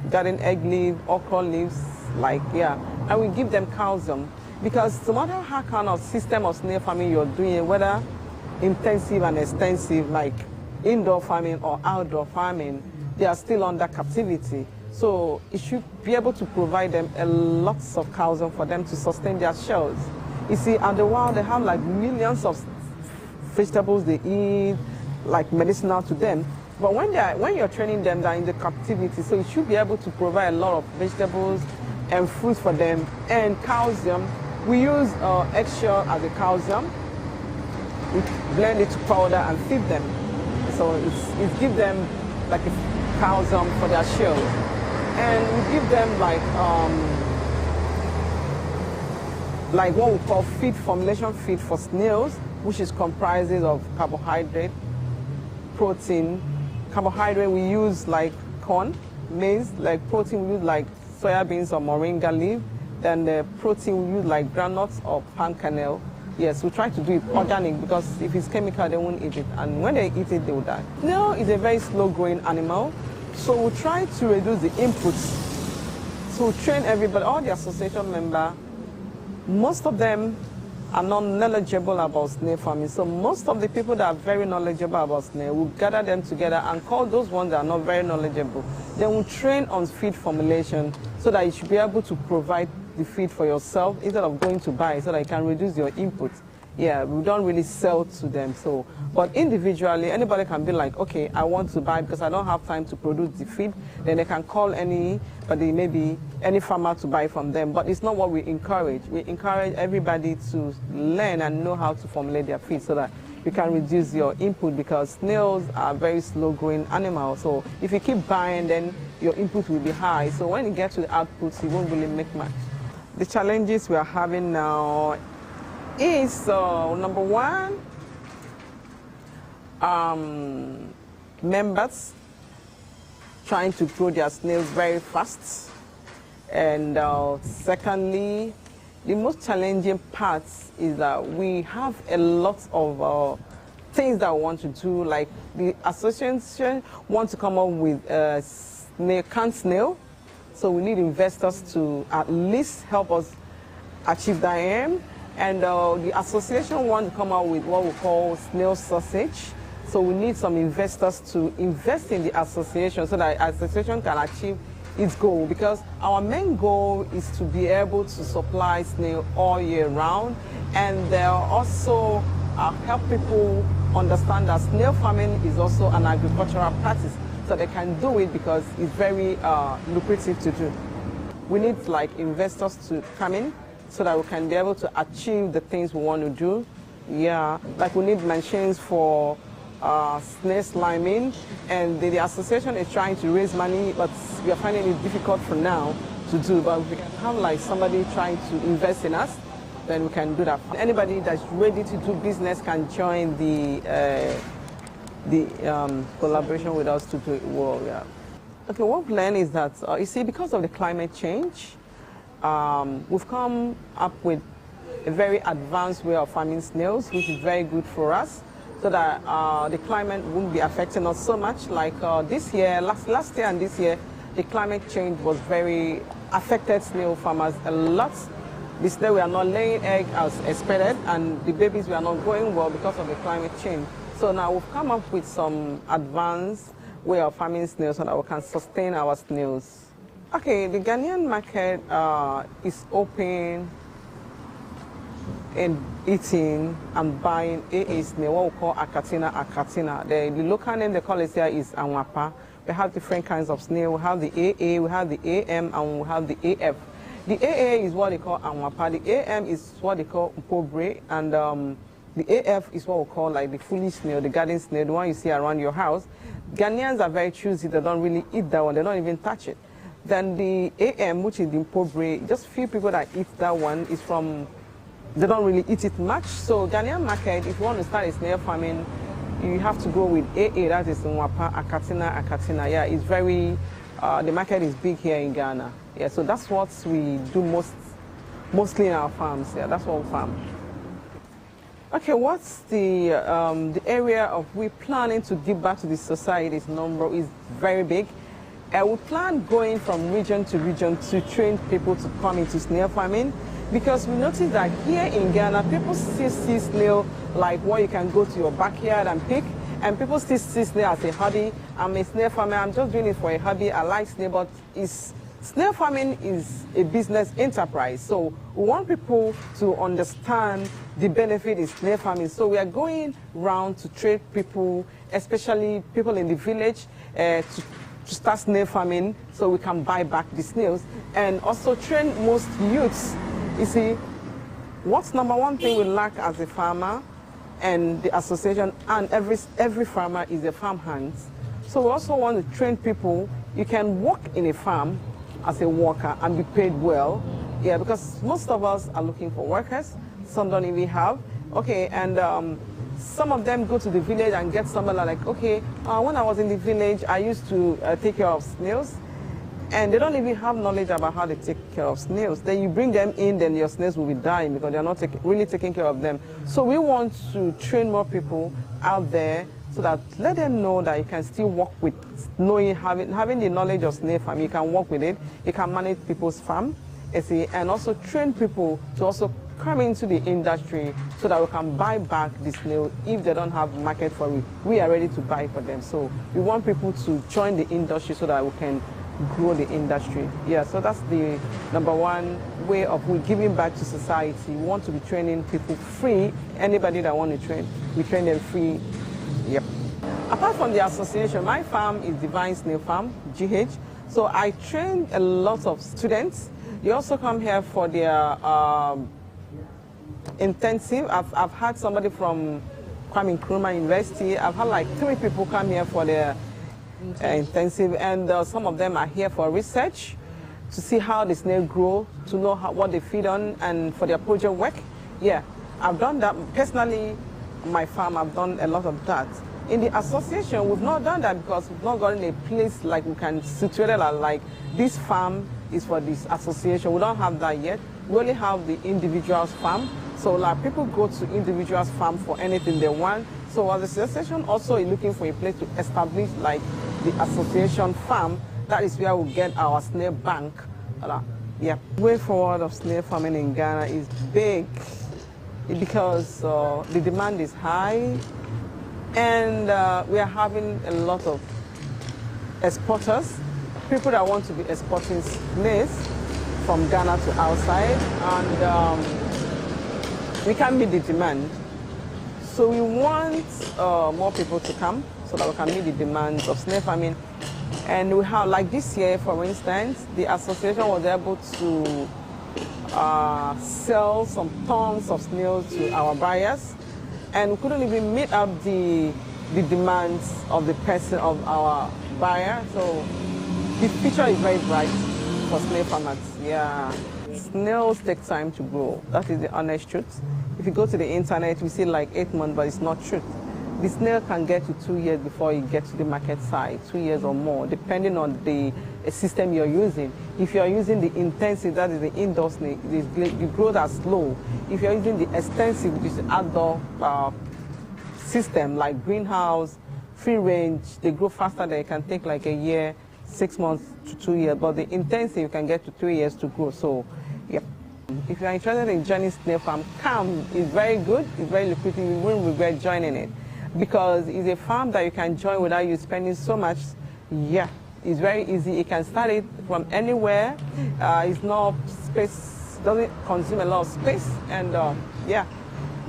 garden egg leaf, okra leaves, and we give them calcium. Because no matter how kind of system of snail farming you're doing, whether intensive and extensive, like indoor farming or outdoor farming, they are still under captivity. So it should be able to provide them a lot of calcium for them to sustain their shells. You see, at the wild, they have like millions of vegetables they eat, like medicinal to them. But when you're training them, they're in the captivity. So you should be able to provide a lot of vegetables and fruits for them. And calcium, we use eggshell as a calcium. We blend it to powder and feed them. So it gives them like a calcium for their shells. And we give them like what we call feed, formulation feed for snails, which is comprises of carbohydrate, protein. Carbohydrate we use like corn, maize, like protein we use like soybeans or moringa leaf. Then the protein we use like granules or palm kernel. Yes, we try to do it organic because if it's chemical, they won't eat it. And when they eat it, they will die. Snail is a very slow-growing animal. So we try to reduce the inputs. So we train everybody, all the association members. Most of them are not knowledgeable about snail farming. So most of the people that are very knowledgeable about snail, we gather them together and call those ones that are not very knowledgeable. Then we train on feed formulation so that you should be able to provide the feed for yourself instead of going to buy so that you can reduce your inputs. Yeah, we don't really sell to them. So, but individually, anybody can be like, okay, I want to buy because I don't have time to produce the feed. Then they can call anybody, maybe any farmer to buy from them. But it's not what we encourage. We encourage everybody to learn and know how to formulate their feed so that you can reduce your input because snails are very slow-growing animals. So if you keep buying, then your input will be high. So when you get to the outputs, you won't really make much. The challenges we are having now is, number one, members trying to grow their snails very fast. And secondly, the most challenging part is that we have a lot of things that we want to do, like the association wants to come up with a canned snail. So we need investors to at least help us achieve that aim. And the association wants to come out with what we call snail sausage. So we need some investors to invest in the association so that the association can achieve its goal. Because our main goal is to be able to supply snail all year round. And also help people understand that snail farming is also an agricultural practice. So they can do it because it's very lucrative to do. We need like investors to come in so that we can be able to achieve the things we want to do. Yeah, like we need machines for snail sliming, and the association is trying to raise money, but we are finding it difficult for now to do. But we can have like somebody trying to invest in us, then we can do that. Anybody that's ready to do business can join the collaboration with us to do it well. Yeah. Okay, what we learned is that you see, because of the climate change, we've come up with a very advanced way of farming snails, which is very good for us, so that the climate won't be affecting us so much. Like this year, last year and this year, the climate change was very affected snail farmers a lot. the snail we are not laying eggs as expected, and the babies were not growing well because of the climate change. So now we've come up with some advanced way of farming snails so that we can sustain our snails. Okay, the Ghanaian market is open in eating and buying AA snail, what we call akatina. The local name they call it here is anwapa. We have different kinds of snail. We have the AA, we have the AM, and we have the AF. The AA is what they call anwapa. The AM is what they call mpobre, and the AF is what we call like the foolish snail, the garden snail, the one you see around your house. Ghanaians are very choosy. They don't really eat that one. They don't even touch it. Then the AM, which is the mpobre, just few people that eat that one is from, they don't really eat it much. So Ghanaian market, if you want to start a snail farming, you have to go with AA, that is Nwapa, Akatina. Yeah, it's very, the market is big here in Ghana. Yeah, so that's what we do mostly in our farms. Yeah, that's what we farm. Okay, what's the area of we planning to give back to the society's number is very big. We plan going from region to region to train people to come into snail farming, because we notice that here in Ghana, people still see snail like what you can go to your backyard and pick, and people still see snail as a hobby. I'm a snail farmer, I'm just doing it for a hobby, I like snail, but snail farming is a business enterprise. So we want people to understand the benefit in snail farming. So we are going around to train people, especially people in the village, to start snail farming so we can buy back the snails, and also train most youths. You see, what's number one thing we lack as a farmer and the association, and every farmer is a farmhand. So we also want to train people. You can work in a farm as a worker and be paid well. Yeah, because most of us are looking for workers. Some don't even have. Okay, and some of them go to the village and get somebody like, okay, when I was in the village, I used to take care of snails. And they don't even have knowledge about how they take care of snails. Then you bring them in, then your snails will be dying because they're not really taking care of them. So we want to train more people out there so that let them know that you can still work with knowing, having the knowledge of snail farm. You can work with it. You can manage people's farm, you see, and also train people to also come into the industry so that we can buy back the snail if they don't have market for it. We are ready to buy for them. So we want people to join the industry so that we can grow the industry. Yeah, so that's the number one way of giving back to society. We want to be training people free. Anybody that want to train, we train them free. Yep. Apart from the association, my farm is Divine Snail Farm, GH. So I train a lot of students. They also come here for their intensive. I've had somebody from Kwame Nkrumah University. I've had like 3 people come here for their intensive, and some of them are here for research to see how the snail grow, to know what they feed on, and for their project work. Yeah, I've done that personally. My farm, I've done a lot of that. In the association, we've not done that because we've not gotten a place like we can situate it like this farm is for this association. We don't have that yet. We only have the individual's farm. So like people go to individual's farm for anything they want. So as the association also is looking for a place to establish like the association farm. That is where we get our snail bank. Yeah. The way forward of snail farming in Ghana is big because the demand is high, and we are having a lot of exporters, people that want to be exporting snails from Ghana to outside, and we can't meet the demand. So we want more people to come so that we can meet the demands of snail farming. And we have, like this year, for instance, the association was able to sell some tons of snails to our buyers, and we couldn't even meet up the demands of the person, of our buyer. So the future is very bright for snail farmers. Yeah. Snails take time to grow. That is the honest truth. If you go to the internet, we see like 8 months, but it's not true. The snail can get to 2 years before you get to the market side, 2 years or more, depending on the system you're using. If you're using the intensive, that is the indoor snail, the growth are slow. If you're using the extensive, which is the outdoor system, like greenhouse, free range, they grow faster. They can take like a year, 6 months to 2 years. But the intensive, you can get to 3 years to grow. So, yeah. If you are interested in joining snail farm, come. It's very good, it's very lucrative, you won't regret joining it. Because it's a farm that you can join without you spending so much. Yeah, it's very easy. You can start it from anywhere. It's not space, doesn't consume a lot of space. And yeah,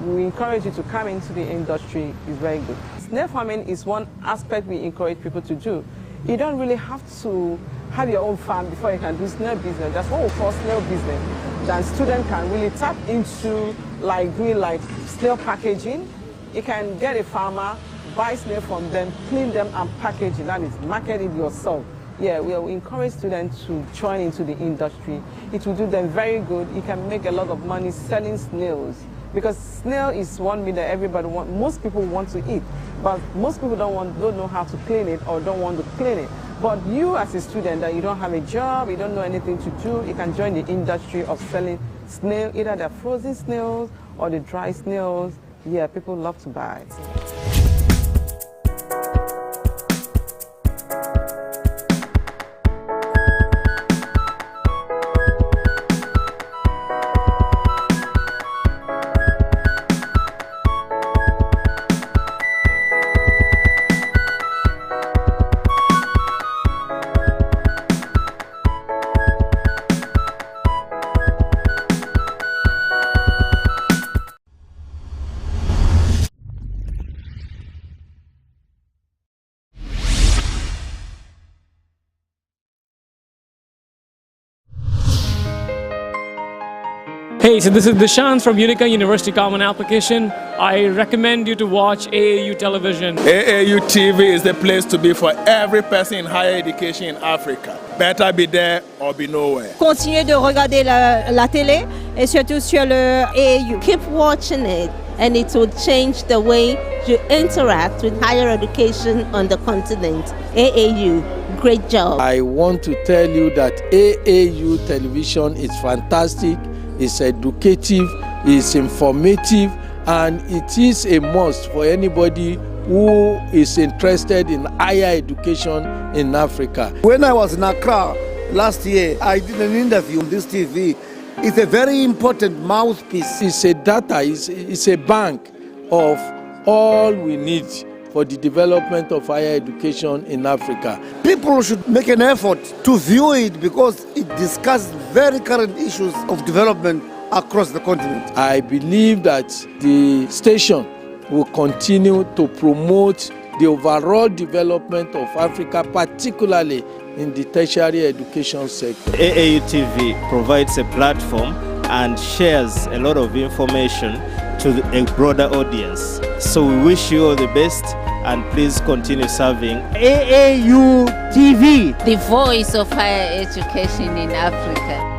we encourage you to come into the industry. It's very good. Snail farming is one aspect we encourage people to do. You don't really have to have your own farm before you can do snail business. That's what we call snail business. Then students can really tap into doing snail packaging. You can get a farmer, buy snail from them, clean them and package it. That is, market it yourself. Yeah, we encourage students to join into the industry. It will do them very good. You can make a lot of money selling snails. Because snail is one meat that everybody wants. Most people want to eat, but most people don't know how to clean it or don't want to clean it. But you as a student that you don't have a job, you don't know anything to do, you can join the industry of selling snail, either the frozen snails or the dry snails. Yeah, people love to buy it. Hey, so this is Dishant from Unica University Common Application. I recommend you to watch AAU television. AAU TV is the place to be for every person in higher education in Africa. Better be there or be nowhere. Continuez de regarder la télé et surtout sur le AAU. Keep watching it and it will change the way you interact with higher education on the continent. AAU, great job. I want to tell you that AAU television is fantastic. It's educative, it's informative, and it is a must for anybody who is interested in higher education in Africa. When I was in Accra last year, I did an interview on this TV. It's a very important mouthpiece. It's a data, it's a bank of all we need for the development of higher education in Africa. People should make an effort to view it because it discusses very current issues of development across the continent. I believe that the station will continue to promote the overall development of Africa, particularly in the tertiary education sector. AAU TV provides a platform and shares a lot of information to a broader audience. So we wish you all the best and please continue serving AAU TV, the voice of higher education in Africa.